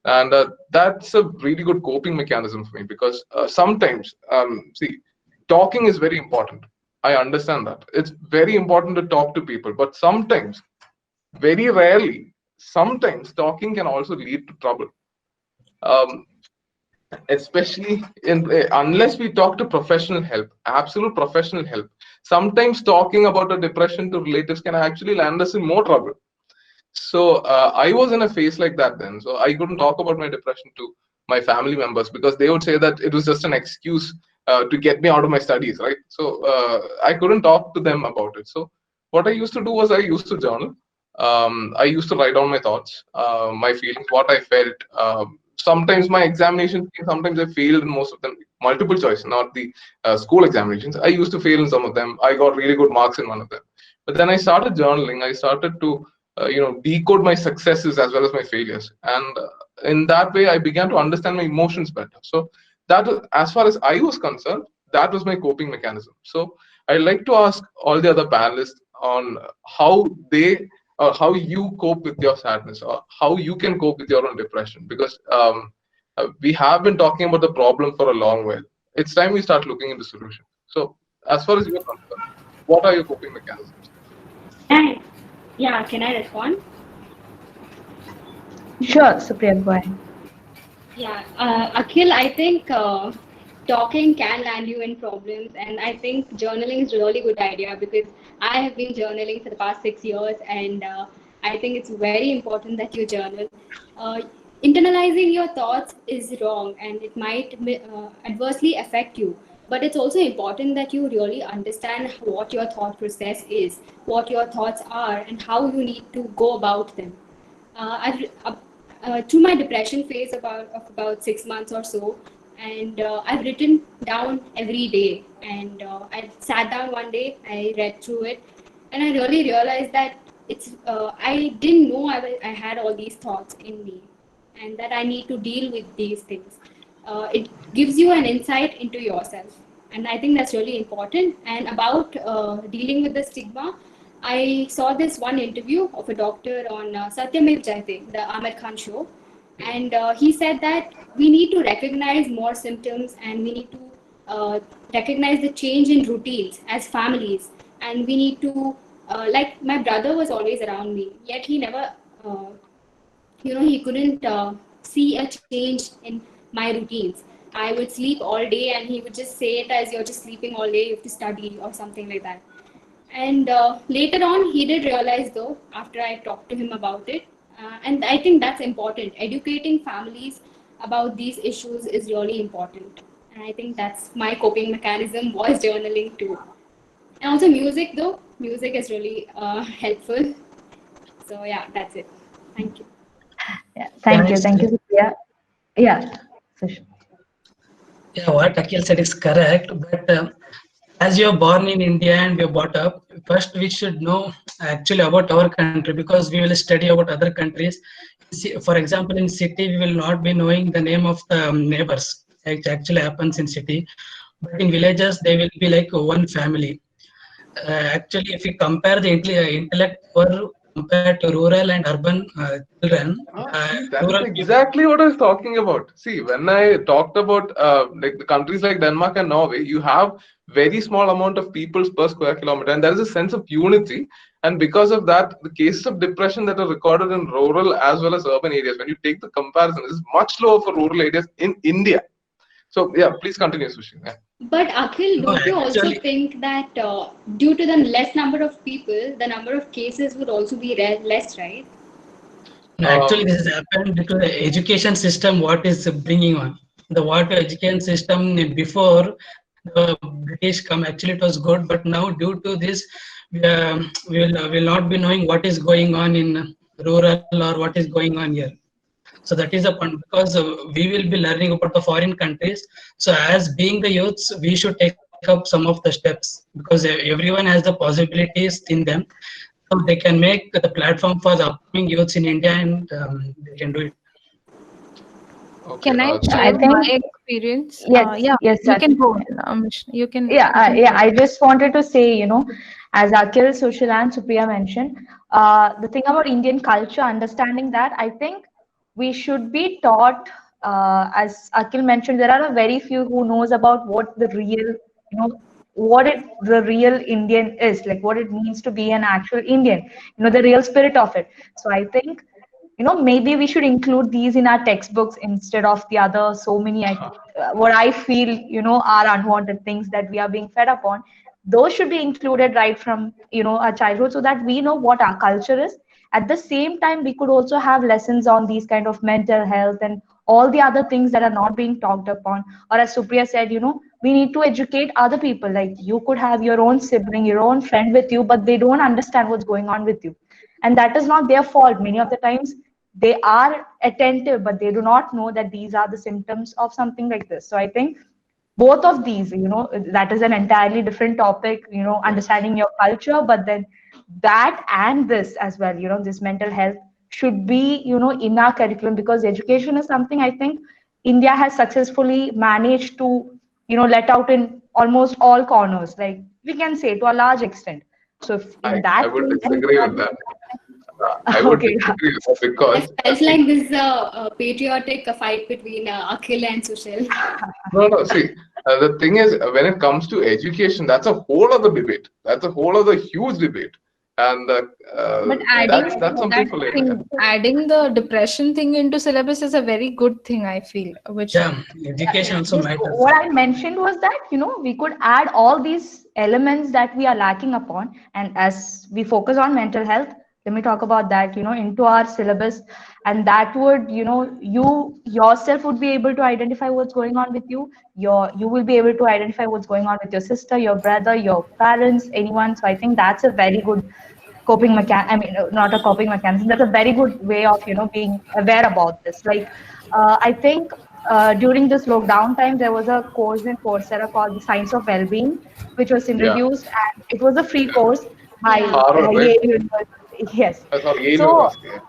And that's a really good coping mechanism for me because sometimes, see, talking is very important. I understand that. It's very important to talk to people, but sometimes, very rarely, sometimes talking can also lead to trouble. Um, Especially in unless we talk to professional help, absolute professional help. Sometimes talking about a depression to relatives can actually land us in more trouble. So I was in a phase like that then. So I couldn't talk about my depression to my family members because they would say that it was just an excuse to get me out of my studies, right? So I couldn't talk to them about it. So what I used to do was I used to journal. I used to write down my thoughts, my feelings, what I felt. Sometimes my examinations, sometimes I failed in most of them, multiple choice, not the school examinations. I used to fail in some of them. I got really good marks in one of them. But then I started journaling. I started to decode my successes as well as my failures, and in that way I began to understand my emotions better. So that, as far as I was concerned, that was my coping mechanism. So I'd like to ask all the other panelists on how they or how you cope with your sadness, or how you can cope with your own depression, because we have been talking about the problem for a long while. It's time we start looking into solutions. So as far as you're concerned, what are your coping mechanisms? Hi. Yeah, can I respond? Sure, Supriya, go ahead. Yeah, Akhil, I think talking can land you in problems, and I think journaling is a really good idea because I have been journaling for the past 6 years, and I think it's very important that you journal. Uh, Internalizing your thoughts is wrong, and it might adversely affect you. But it's also important that you really understand what your thought process is, what your thoughts are, and how you need to go about them. Through my depression phase of about 6 months or so, and I've written down every day. And I sat down one day, I read through it, and I really realized that I didn't know I had all these thoughts in me, and that I need to deal with these things. It gives you an insight into yourself, and I think that's really important. And about dealing with the stigma, I saw this one interview of a doctor on Satyamev Jayate, the Amir Khan show, and he said that we need to recognize more symptoms, and we need to recognize the change in routines as families, and we need to like my brother was always around me, yet he never he couldn't see a change in my routines. I would sleep all day, and he would just say it as, you're just sleeping all day, you have to study or something like that. And later on, he did realize, though, after I talked to him about it. And I think that's important. Educating families about these issues is really important. And I think that's my coping mechanism was journaling too. And also music, though. Music is really helpful. So yeah, that's it. Thank you. Yeah, thank you. Thanks. Thank you, Supriya. Yeah. Sush- Yeah, what Akhil said is correct. But as you're born in India and we're brought up, first we should know actually about our country because we will study about other countries. For example, in city, we will not be knowing the name of the neighbors. It actually happens in city. But in villages, they will be like one family. Actually, if we compare the intellect or compared to rural and urban children, See, that is rural people. exactly what I was talking about. See, when I talked about like the countries like Denmark and Norway, you have very small amount of people per square kilometer, and there is a sense of unity. And because of that, the cases of depression that are recorded in rural as well as urban areas, when you take the comparison, is much lower for rural areas in India. So yeah, please continue, Sushi. Yeah. But Akhil, No, don't you also actually, think that due to the less number of people, the number of cases would also be less, right? no, actually, Um, this has happened due to the education system. What is bringing on the water education system before the British come? Actually, it was good, but now due to this, we will not be knowing what is going on in rural or what is going on here. So that is a point because we will be learning about the foreign countries. So as being the youths, we should take up some of the steps because everyone has the possibilities in them. So they can make the platform for the upcoming youths in India and they can do it. okay. Can I I share my think experience? yes, Yeah, yes, you can Sakshi. go. You can. Yeah, You can yeah. go. I just wanted to say, as Akhil, Sushil, and Supriya mentioned, the thing about Indian culture, understanding that, I think we should be taught. As Akhil mentioned, there are a very few who knows about what the real, the real Indian is, like what it means to be an actual Indian, the real spirit of it. So I think maybe we should include these in our textbooks instead of the other so many what I feel are unwanted things that we are being fed up on. Those should be included right from our childhood so that we know what our culture is. At the same time, we could also have lessons on these kind of mental health and all the other things that are not being talked upon. Or as Supriya said, we need to educate other people. Like you could have your own sibling, your own friend with you, but they don't understand what's going on with you, and that is not their fault. Many of the times they are attentive, but they do not know that these are the symptoms of something like this. So I think both of these, that is an entirely different topic, understanding your culture, but then that and this as well, this mental health should be, in our curriculum, because education is something I think India has successfully managed to, let out in almost all corners, like we can say to a large extent. So if in I that would case, disagree with that. I would okay. disagree with that I because felt like this is a patriotic fight between Akhil and Sushil. no, no. See, the thing is, when it comes to education, that's a whole other debate. That's a whole other huge debate, and But that's something that for later. thing, adding the depression thing into syllabus is a very good thing, I feel. Which Yeah, education also Yes, matters. what I mentioned was that, we could add all these elements that we are lacking upon. And as we focus on mental health, let me talk about that, into our syllabus. And that would, you yourself would be able to identify what's going on with you. You will be able to identify what's going on with your sister, your brother, your parents, anyone. So I think that's a very good coping mechanism. I mean, not a coping mechanism. That's a very good way of, being aware about this. Like, I think during this lockdown time, there was a course in Coursera called the Science of Wellbeing, which was Yeah, introduced, and it was a free course by Yeah. Harvard, right? Yale University. Yes. Sorry, Yale So University. Yeah.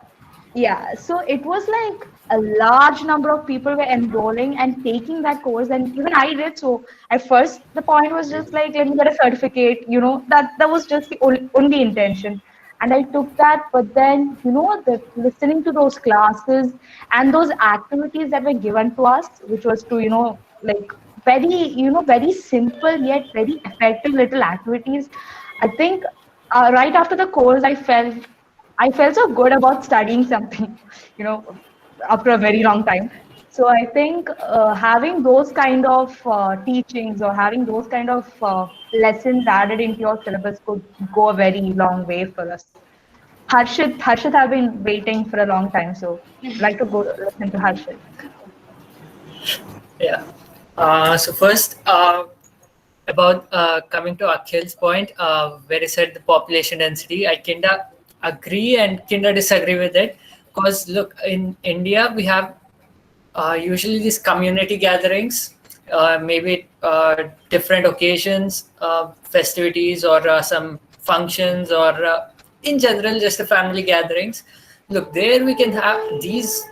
yeah, so it was like a large number of people were enrolling and taking that course, and even I did. So at first, the point was just like, let me get a certificate. That was just the only intention. And I took that, but then the listening to those classes and those activities that were given to us, which was to like very very simple yet very effective little activities. I think right after the course, I felt so good about studying something, you know, after a very long time. So I think having those kind of teachings or having those kind of lessons added into your syllabus could go a very long way for us. Harshit have been waiting for a long time, so I'd like to go listen to Harshit. Yeah. So first, about coming to Akhil's point, where he said the population density, I kinda agree and kinda disagree with it. Because look, in India, we have usually these community gatherings, maybe different occasions, festivities, or some functions, or in general, just the family gatherings. Look, there we can have these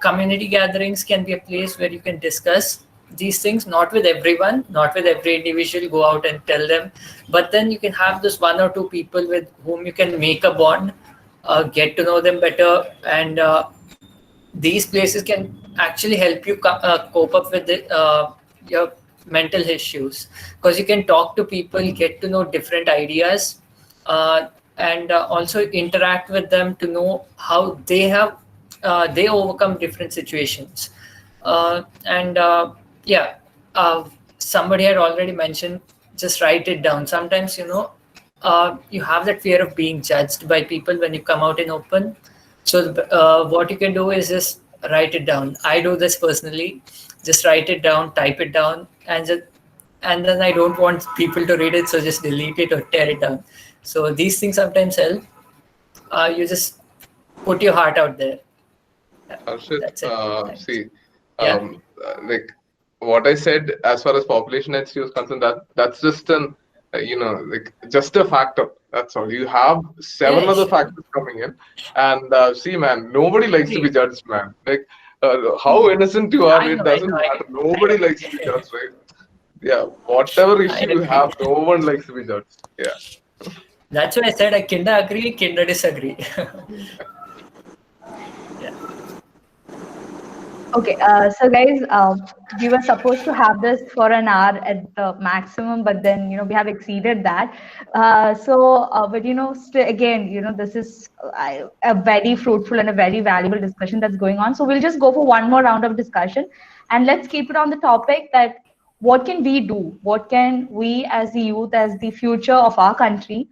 community gatherings can be a place where you can discuss these things, not with everyone, not with every individual, go out and tell them, but then you can have this one or two people with whom you can make a bond, get to know them better, and these places can actually help you cope up with your mental issues, because you can talk to people, get to know different ideas, and also interact with them to know how they overcome different situations. And yeah, somebody had already mentioned, just write it down. Sometimes, you have that fear of being judged by people when you come out in open. So what you can do is just write it down. I do this personally. Just write it down, type it down, and then I don't want people to read it, so just delete it or tear it down. So these things sometimes help. You just put your heart out there. Yeah, Harshit, that's it. see, Yeah. like what I said as far as population density is concerned, that's just an just a factor. That's all. You have seven Yeah, other sure. factors coming in, and see, man, nobody likes to be judged, man. Like how innocent you are, I it know, doesn't I matter. know. Nobody likes to be judged, right? Yeah, whatever I issue you agree. have, no one likes to be judged. Yeah. That's why I said I kinda agree, kinda disagree. Yeah. Okay, so guys, we were supposed to have this for an hour at the maximum, but then we have exceeded that. But again, this is a very fruitful and a very valuable discussion that's going on. So we'll just go for one more round of discussion, and let's keep it on the topic that what can we do? What can we, as the youth, as the future of our country,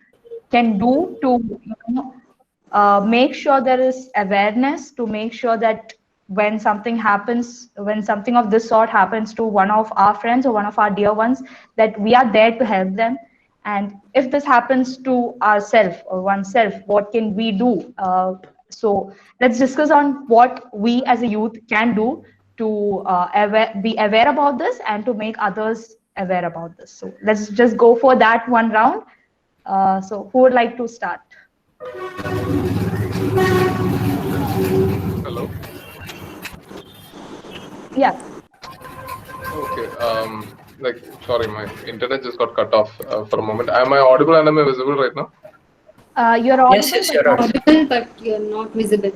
can do to make sure there is awareness, to make sure that when something happens, when something of this sort happens to one of our friends or one of our dear ones, that we are there to help them. And if this happens to ourselves or oneself, what can we do? So let's discuss on what we as a youth can do to be aware about this and to make others aware about this. So let's just go for that one round. So who would like to start? Hello. Yeah. Okay. Sorry, my internet just got cut off for a moment. Am I audible and am I visible right now? You're audible. Yes, but you're not- Audible, but you're not visible.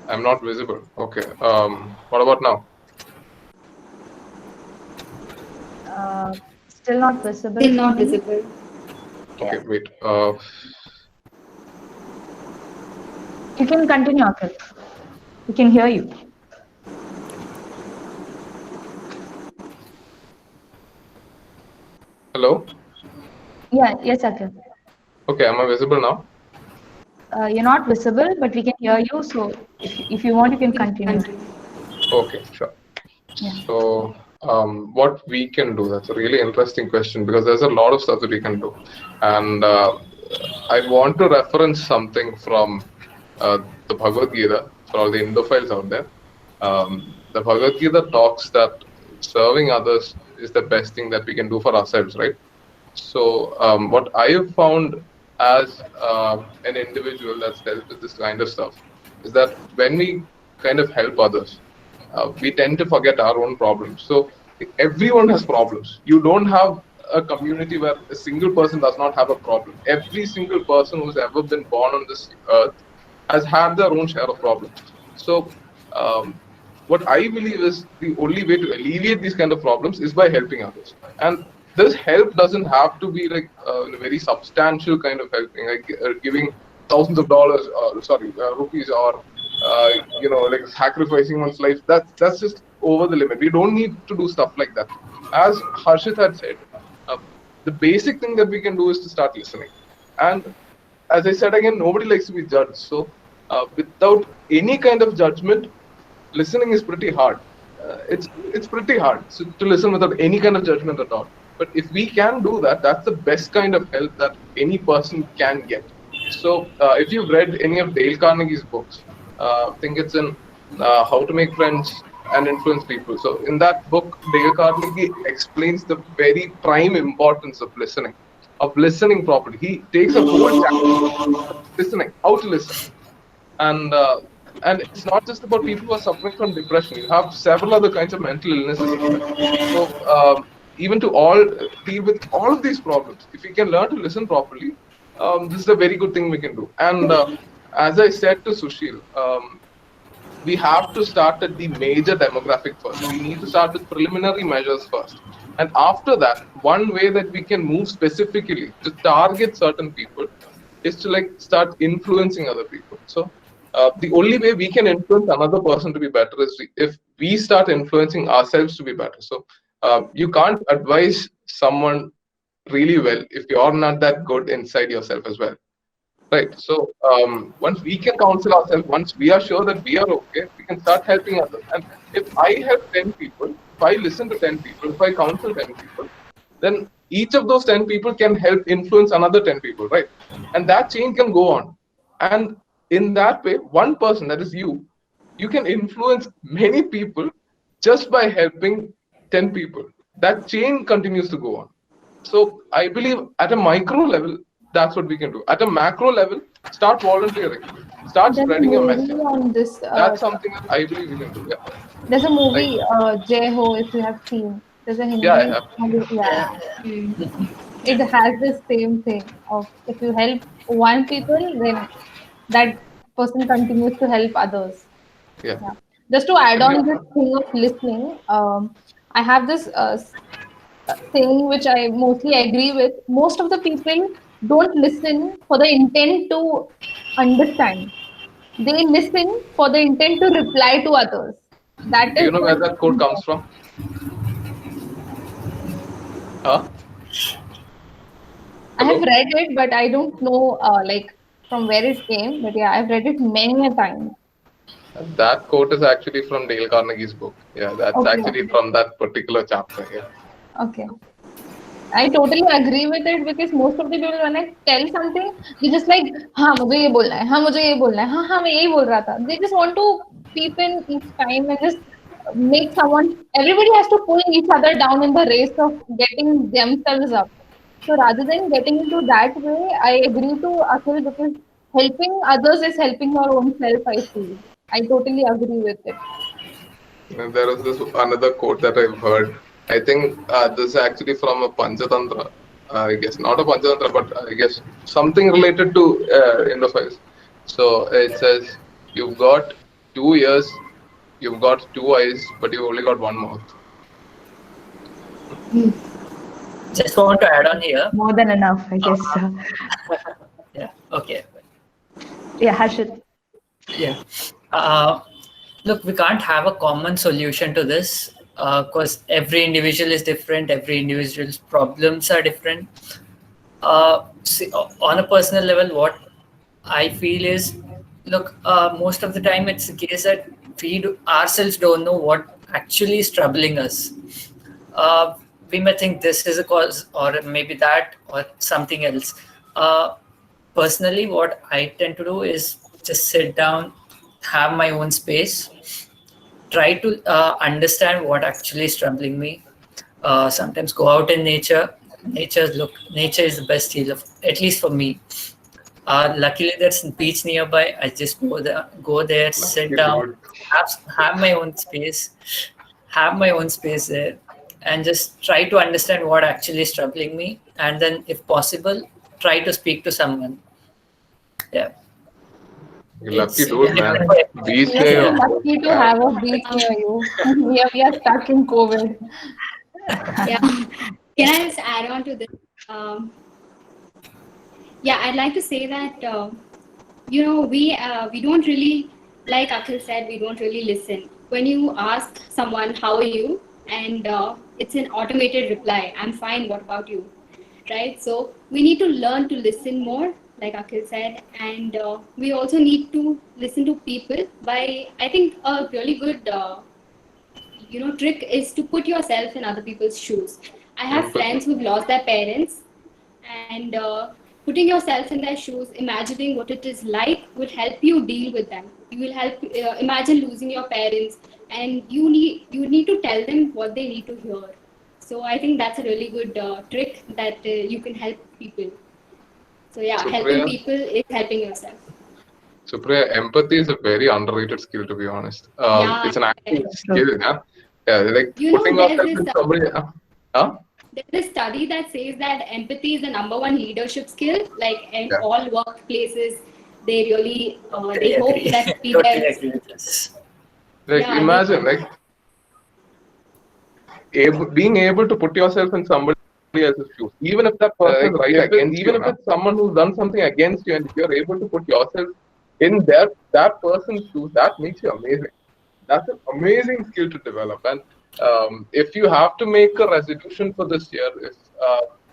I'm not visible. Okay. What about now? Still not visible. Still not for me. visible. Okay, wait. You can continue, Akhil. We can hear you. Hello. Yeah. Yes, Akhil. Okay, am I visible now? You're not visible, but we can hear you. So if you want, you can continue. Okay, sure. Yeah. So, what we can do, that's a really interesting question because there's a lot of stuff that we can do. And I want to reference something from the Bhagavad Gita for all the Indophiles out there. The Bhagavad Gita talks that serving others is the best thing that we can do for ourselves, right? So, what I have found as an individual that's dealt with this kind of stuff is that when we kind of help others, we tend to forget our own problems. So everyone has problems. You don't have a community where a single person does not have a problem. Every single person who's ever been born on this earth has had their own share of problems. So what I believe is the only way to alleviate these kind of problems is by helping others. And this help doesn't have to be like a very substantial kind of helping, like giving thousands of dollars, rupees, or like sacrificing one's life. That's just over the limit. We don't need to do stuff like that. As Harshit had said, the basic thing that we can do is to start listening. And as I said again, nobody likes to be judged. So without any kind of judgment, listening is pretty hard. It's pretty hard to listen without any kind of judgment at all. But if we can do that, that's the best kind of help that any person can get. So if you've read any of Dale Carnegie's books, I think it's in How to Make Friends and Influence People. So in that book, Dale Carnegie explains the very prime importance of listening properly. He takes a whole chapter of listening, how to listen. And it's not just about people who are suffering from depression. You have several other kinds of mental illnesses. So even to deal with all of these problems, if we can learn to listen properly, this is a very good thing we can do. And as I said to Sushil, we have to start at the major demographic first. We need to start with preliminary measures first. And after that, one way that we can move specifically to target certain people is to start influencing other people. So the only way we can influence another person to be better is if we start influencing ourselves to be better. So you can't advise someone really well if you're not that good inside yourself as well. Right. So once we can counsel ourselves, once we are sure that we are okay, we can start helping others. And if I help 10 people, if I listen to 10 people, if I counsel 10 people, then each of those 10 people can help influence another 10 people, right? And that chain can go on. And in that way, one person, that is you can influence many people just by helping 10 people. That chain continues to go on. So I believe at a micro level, that's what we can do. At a macro level, start volunteering, start spreading your message. On this, That's something that I believe we can do. Yeah. There's a movie, Jai Ho, if you have seen. There's a Hindi. Yeah, I have. Yeah. It has the same thing of if you help one people, then that person continues to help others. Yeah. Just to add on this thing of listening, I have this thing which I mostly agree with. Most of the people don't listen for the intent to understand. They listen for the intent to reply to others. That is. Do you know where that quote comes from? Huh? I have read it, but I don't know from where it came. But yeah, I've read it many a time. That quote is actually from Dale Carnegie's book. Yeah, that's actually from that particular chapter. Yeah. Okay. I totally agree with it because most of the people when I tell something, they just like, हाँ मुझे ये बोलना है, हाँ मुझे ये बोलना है, हाँ मैं यही बोल रहा था. They just want to peep in each time and just make someone. Everybody has to pull each other down in the race of getting themselves up. So rather than getting into that way, I agree to Akhil because helping others is helping your own self. I feel. I totally agree with it. And there is this another quote that I've heard. I think this is actually from a Panchatantra. I guess not a Panchatantra, but I guess something related to Indophiles. So it says, you've got 2 ears, you've got 2 eyes, but you've only got 1 mouth. Just want to add on here. More than enough, I guess. Yeah. Okay. Yeah, Harshit. Yeah. Look, we can't have a common solution to this because every individual is different. Every individual's problems are different. See, on a personal level, what I feel is, look, most of the time it's the case that we ourselves don't know what actually is troubling us. We may think this is a cause or maybe that or something else. Personally, what I tend to do is just sit down, have my own space, try to understand what actually is troubling me. Sometimes go out in nature. Nature is the best healer, at least for me. Luckily, there's a beach nearby. I just go there, sit down, have my own space, there, and just try to understand what actually is troubling me. And then, if possible, try to speak to someone. Yeah. You're lucky dude, man. Beach near you. Lucky to have a beach near you. We are stuck in COVID. Yeah. Can I just add on to this? Yeah, I'd like to say that we don't really like Akhil said, we don't really listen. When you ask someone, how are you? And it's an automated reply, I'm fine, what about you? Right? So we need to learn to listen more, like Akhil said, and we also need to listen to people by, I think, a really good trick is to put yourself in other people's shoes. I have friends who've lost their parents, and putting yourself in their shoes, imagining what it is like, will help you deal with them. You will help imagine losing your parents, and you need to tell them what they need to hear. So I think that's a really good trick that you can help people. So yeah, So helping Priya, people is helping yourself. so Priya, empathy is a very underrated skill, to be honest. Yeah, It's an actual yes. skill, yeah. Yeah, like You know, putting there's yourself this in somebody. Huh? there's a study that says that empathy is the number one leadership skill. Like in Yeah. all workplaces, they really I they hope agree. that Totally people. agree with this. Like Yeah, imagine, like being able to put yourself in somebody else's shoes, even if that person is right against even if it's someone who's done something against you, and if you're able to put yourself in that person's shoes, that makes you amazing. That's an amazing skill to develop. And if you have to make a resolution for this year, if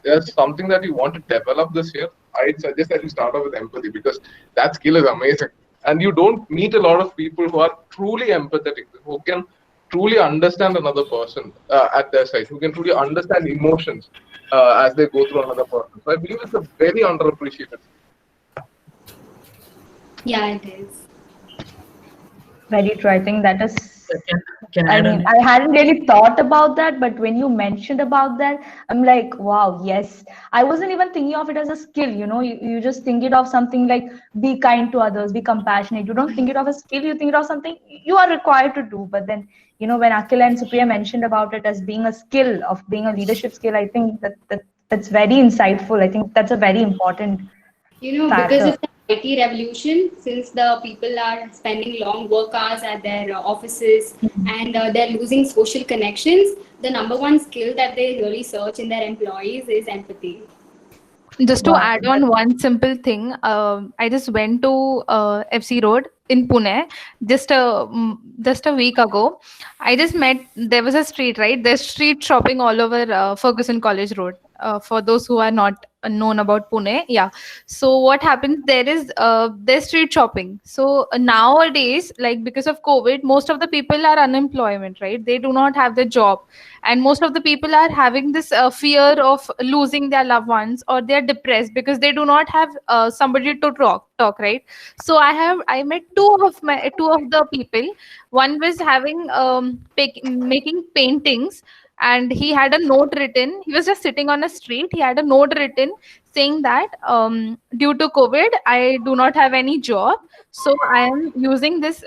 there's something that you want to develop this year, I'd suggest that you start off with empathy, because that skill is amazing. And you don't meet a lot of people who are truly empathetic, who can truly understand another person at their side, who can truly understand emotions as they go through another person. So I believe it's a very underappreciated. Yeah, it is. Very true. I think that is. Can I add mean, on? I hadn't really thought about that, but when you mentioned about that, I'm like, wow, yes. I wasn't even thinking of it as a skill, you just think it of something like be kind to others, be compassionate. You don't think it of a skill, you think it of something you are required to do. But then, when Akhil and Supriya mentioned about it as being a skill, of being a leadership skill, I think that's very insightful. I think that's a very important Because factor. of the IT revolution, since the people are spending long work hours at their offices and they're losing social connections, the number one skill that they really search in their employees is empathy. Just to Wow. add on one simple thing, I just went to FC Road in Pune just a week ago. I just met, there was a street, right? There's street shopping all over Ferguson College Road. For those who are not known about Pune, yeah. So what happens there is there's street shopping. So nowadays, like because of COVID, most of the people are unemployment, right? They do not have the job, and most of the people are having this fear of losing their loved ones, or they're depressed because they do not have somebody to talk, right? So I met two of the people. One was having making paintings, and he had a note written. He was just sitting on a street. He had a note written saying that due to COVID I do not have any job, so I am using this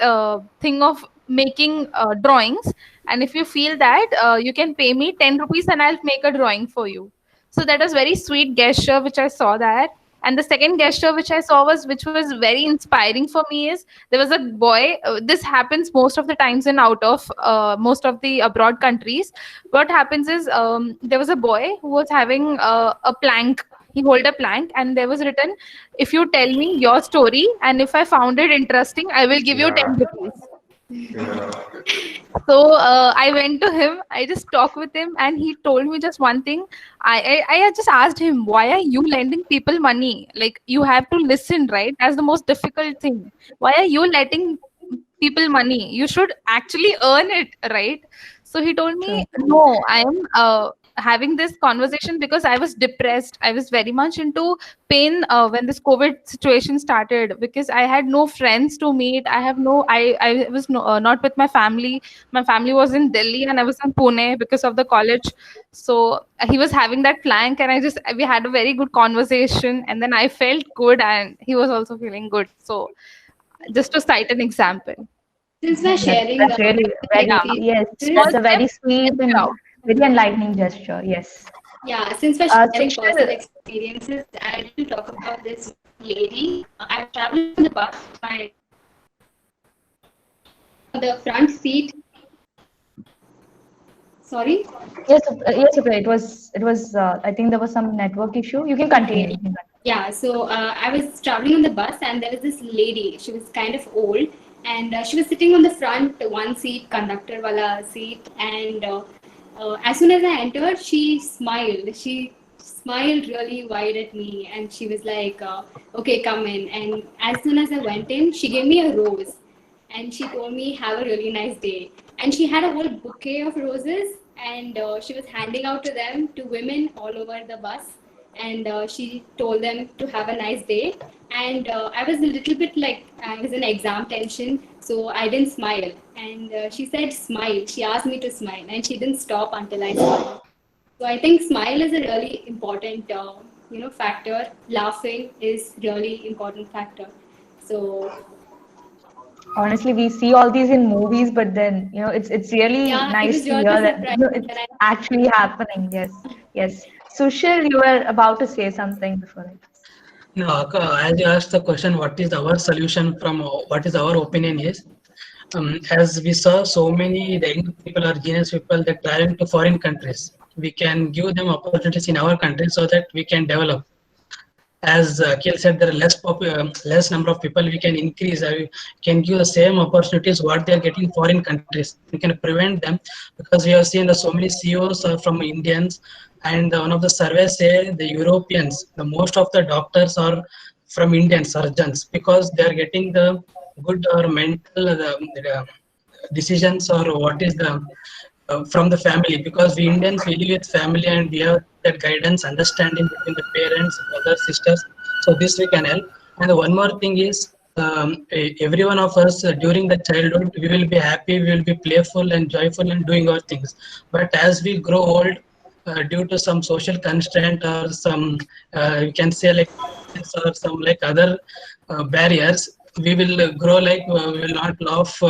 thing of making drawings, and if you feel that you can pay me 10 rupees and I'll make a drawing for you. So that was very sweet gesture which I saw that. And the second gesture which I saw which was very inspiring for me, is there was a boy. This happens most of the times in out of most of the abroad countries. What happens is there was a boy who was having a plank. He held a plank, and there was written, if you tell me your story and if I found it interesting, I will give you 10 rupees. So I went to him. I just talked with him, and he told me just one thing. I just asked him, why are you lending people money? Like, you have to listen, right? That's the most difficult thing. Why are you letting people money? You should actually earn it, right? So he told me, no, I am having this conversation because I was depressed. I was very much into pain when this COVID situation started, because I had no friends to meet. I was not with my family. My family was in Delhi and I was in Pune because of the college. So he was having that plank, and we had a very good conversation, and then I felt good and he was also feeling good. So just to cite an example. Since we're sharing That's really very, yes, that's a very sweet and very enlightening gesture. Yes. Yeah, since we're sharing Shiksha, personal experiences, I will talk about this lady. I traveled in the bus. The front seat. Sorry. Yes, okay. It was. I think there was some network issue. You can continue. Yeah. So I was traveling on the bus, and there was this lady. She was kind of old, and she was sitting on the front one seat, conductor wala seat, and as soon as I entered, she smiled. She smiled really wide at me, and she was like, "Okay, come in." And as soon as I went in, she gave me a rose, and she told me, "Have a really nice day." And she had a whole bouquet of roses, and she was handing out to them, to women all over the bus, and she told them to have a nice day. And I was a little bit like, I was in exam tension, so I didn't smile. And she said smile. She asked me to smile, and she didn't stop until I smiled. So I think smile is a really important factor. Laughing is really important factor. So Honestly, we see all these in movies, but then it's really yeah, it nice was to really hear that surprising it's when I. actually happening. Yes, yes. Sushil, you were about to say something before I. No, as you asked the question, what is our solution from what is our opinion is, as we saw so many the young people or genius people that traveling to foreign countries, we can give them opportunities in our country so that we can develop. As Akhil said, there are less number of people. We can increase. We can give the same opportunities what they are getting in foreign countries. We can prevent them because we have seen that so many CEOs are from Indians, and one of the surveys say the Europeans, the most of the doctors are from Indian surgeons because they are getting the good or mental decisions or what is the from the family, because we Indians we live with family and we have that guidance, understanding between the parents, brothers, sisters. So this we can help. And the one more thing is, every one of us during the childhood we will be happy, we will be playful and joyful and doing our things. But as we grow old, due to some social constraint or some you can say like or some like other barriers, we will grow like we will not laugh.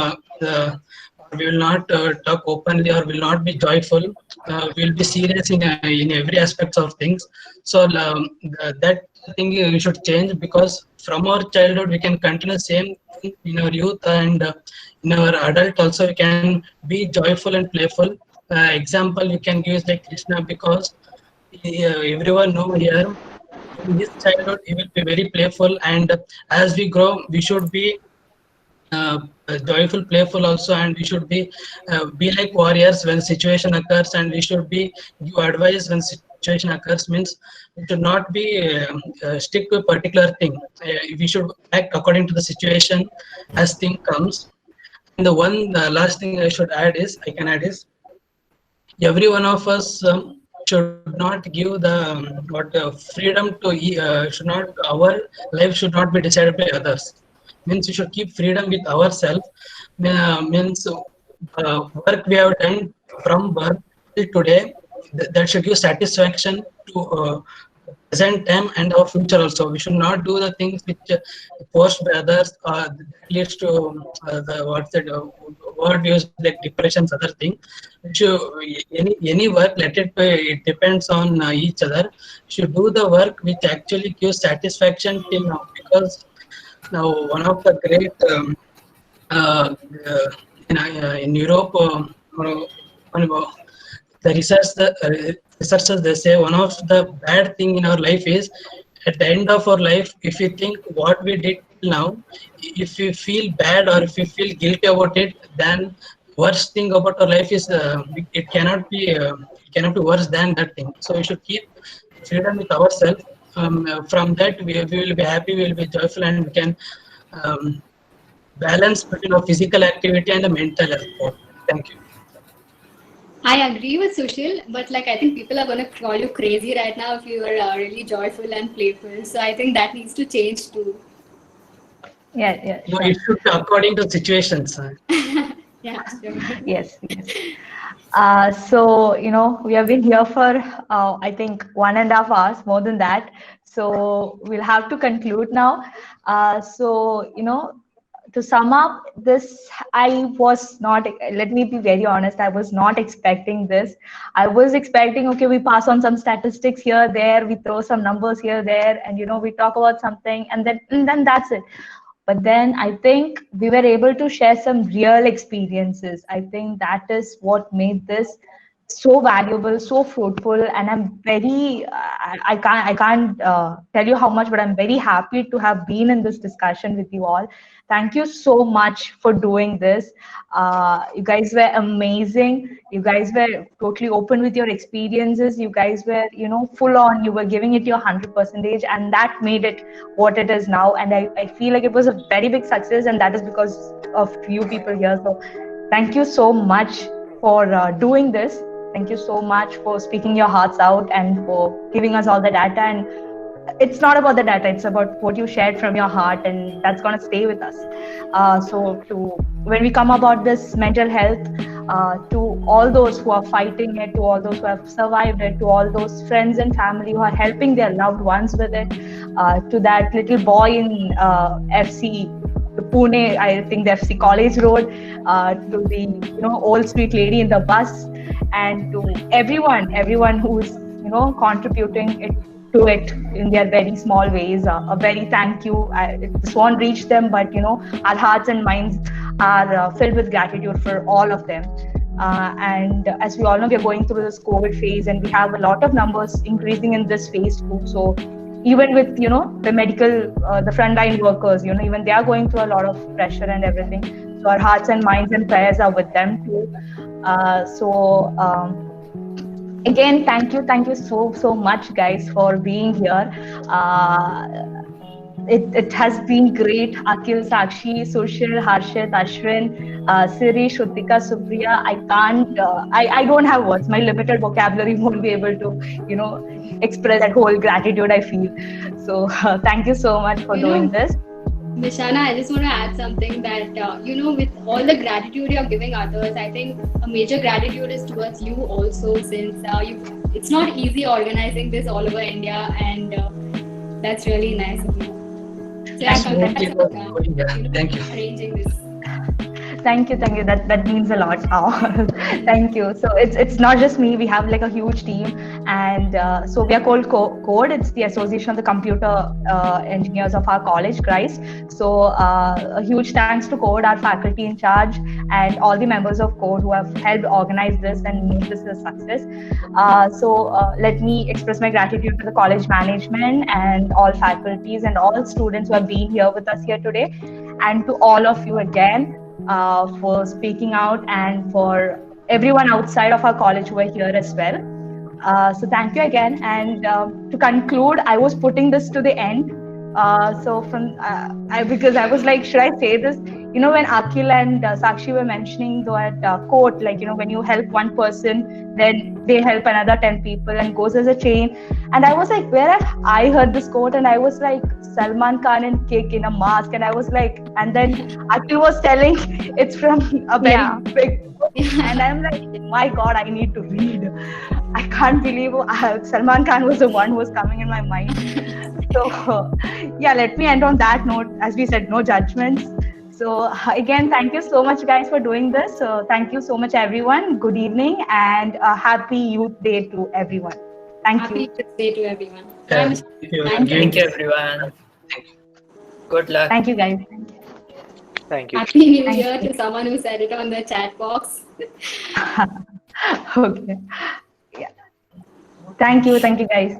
We will not talk openly or will not be joyful. We will be serious in every aspects of things. So that thing we should change, because from our childhood we can continue same thing in our youth, and in our adult also we can be joyful and playful. Example we can give is like Krishna, because everyone know here in his childhood he will be very playful, and as we grow we should be joyful, playful also, and we should be like warriors when situation occurs, and we should be give advice when situation occurs. Means we should not be stick to a particular thing. We should act according to the situation as thing comes. And the one last thing I can add is every one of us should not give the what freedom to should not our life should not be decided by others. Means we should keep freedom with ourselves. Means work we have done from birth till today, that should give satisfaction to present time and our future also. We should not do the things which forced by others, that leads to the what's the word used like depressions, other thing. Should, any work, let it be, it depends on each other. Should do the work which actually gives satisfaction till now, because now one of the great uh, uh, in Europe, the researchers they say one of the bad thing in our life is at the end of our life, if we think what we did till now, if we feel bad or if we feel guilty about it, then worst thing about our life is it cannot be worse than that thing. So we should keep freedom with ourselves. From that we will be happy, we will be joyful, and we can um, balance between our physical activity and the mental health. Thank you. I agree with Sushil, but like I think people are going to call you crazy right now if you are really joyful and playful. So I think that needs to change too. Yeah, yeah, No, sure. it should be according to situations. Yeah, sure. Yes, yes. So, we have been here for, I think, 1.5 hours, more than that. So we'll have to conclude now. So, to sum up this, I was not, let me be very honest, I was not expecting this. I was expecting, okay, we pass on some statistics here, there, we throw some numbers here, there, and, we talk about something, and then that's it. But then I think we were able to share some real experiences. I think that is what made this so valuable, so fruitful, and I'm very I can't tell you how much, but I'm very happy to have been in this discussion with you all. Thank you so much for doing this. You guys were amazing. You guys were totally open with your experiences. You guys were, full on. You were giving it your 100%, and that made it what it is now. And I feel like it was a very big success, and that is because of you people here. So thank you so much for doing this. Thank you so much for speaking your hearts out and for giving us all the data. And it's not about the data, it's about what you shared from your heart, and that's going to stay with us. When we come about this mental health, to all those who are fighting it, to all those who have survived it, to all those friends and family who are helping their loved ones with it, to that little boy in FC Pune, I think the FC College Road, to the old sweet lady in the bus, and to everyone who's contributing to it in their very small ways. A very thank you. This won't reach them, but our hearts and minds are filled with gratitude for all of them. And as we all know, we are going through this COVID phase, and we have a lot of numbers increasing in this phase too. So even with the medical, the frontline workers, even they are going through a lot of pressure and everything. So our hearts and minds and prayers are with them too. Again, thank you so much, guys, for being here. It has been great. Akhil, Sakshi, Sushil, Harshit, Ashwin, Siri, Shrutika, Supriya. I don't have words. My limited vocabulary won't be able to, express that whole gratitude I feel. So thank you so much for doing this. Mishana, I just want to add something that, with all the gratitude you're giving others, I think a major gratitude is towards you also, since it's not easy organizing this all over India, and that's really nice of you. So Thank you. Arranging this. Thank you. That means a lot. Thank you. So it's not just me. We have like a huge team, and so we are called CODE. It's the Association of the Computer Engineers of our college, Christ. So a huge thanks to CODE, our faculty in charge, and all the members of CODE who have helped organize this and make this a success. Let me express my gratitude to the college management and all faculties and all students who have been here with us here today, and to all of you again. For speaking out, and for everyone outside of our college who are here as well. So thank you again. And to conclude, I was putting this to the end. Because I was like, should I say this? When Akhil and Sakshi were mentioning that quote, like, when you help one person, then they help another 10 people and goes as a chain. And I was like, where have I heard this quote? And I was like, Salman Khan and Kick in a mask. And I was like, and then Akhil was telling it's from a very big book. And I'm like, my God, I need to read. I can't believe Salman Khan was the one who was coming in my mind. So let me end on that note. As we said, no judgments. So again, thank you so much, guys, for doing this. So thank you so much, everyone. Good evening, and happy Youth Day to everyone. Thank you. Happy Youth Day to everyone. Thank Thank you, everyone. Good luck. Thank you, guys. Thank you. Happy New Year to someone who said it on the chat box. Okay. Yeah. Thank you, guys.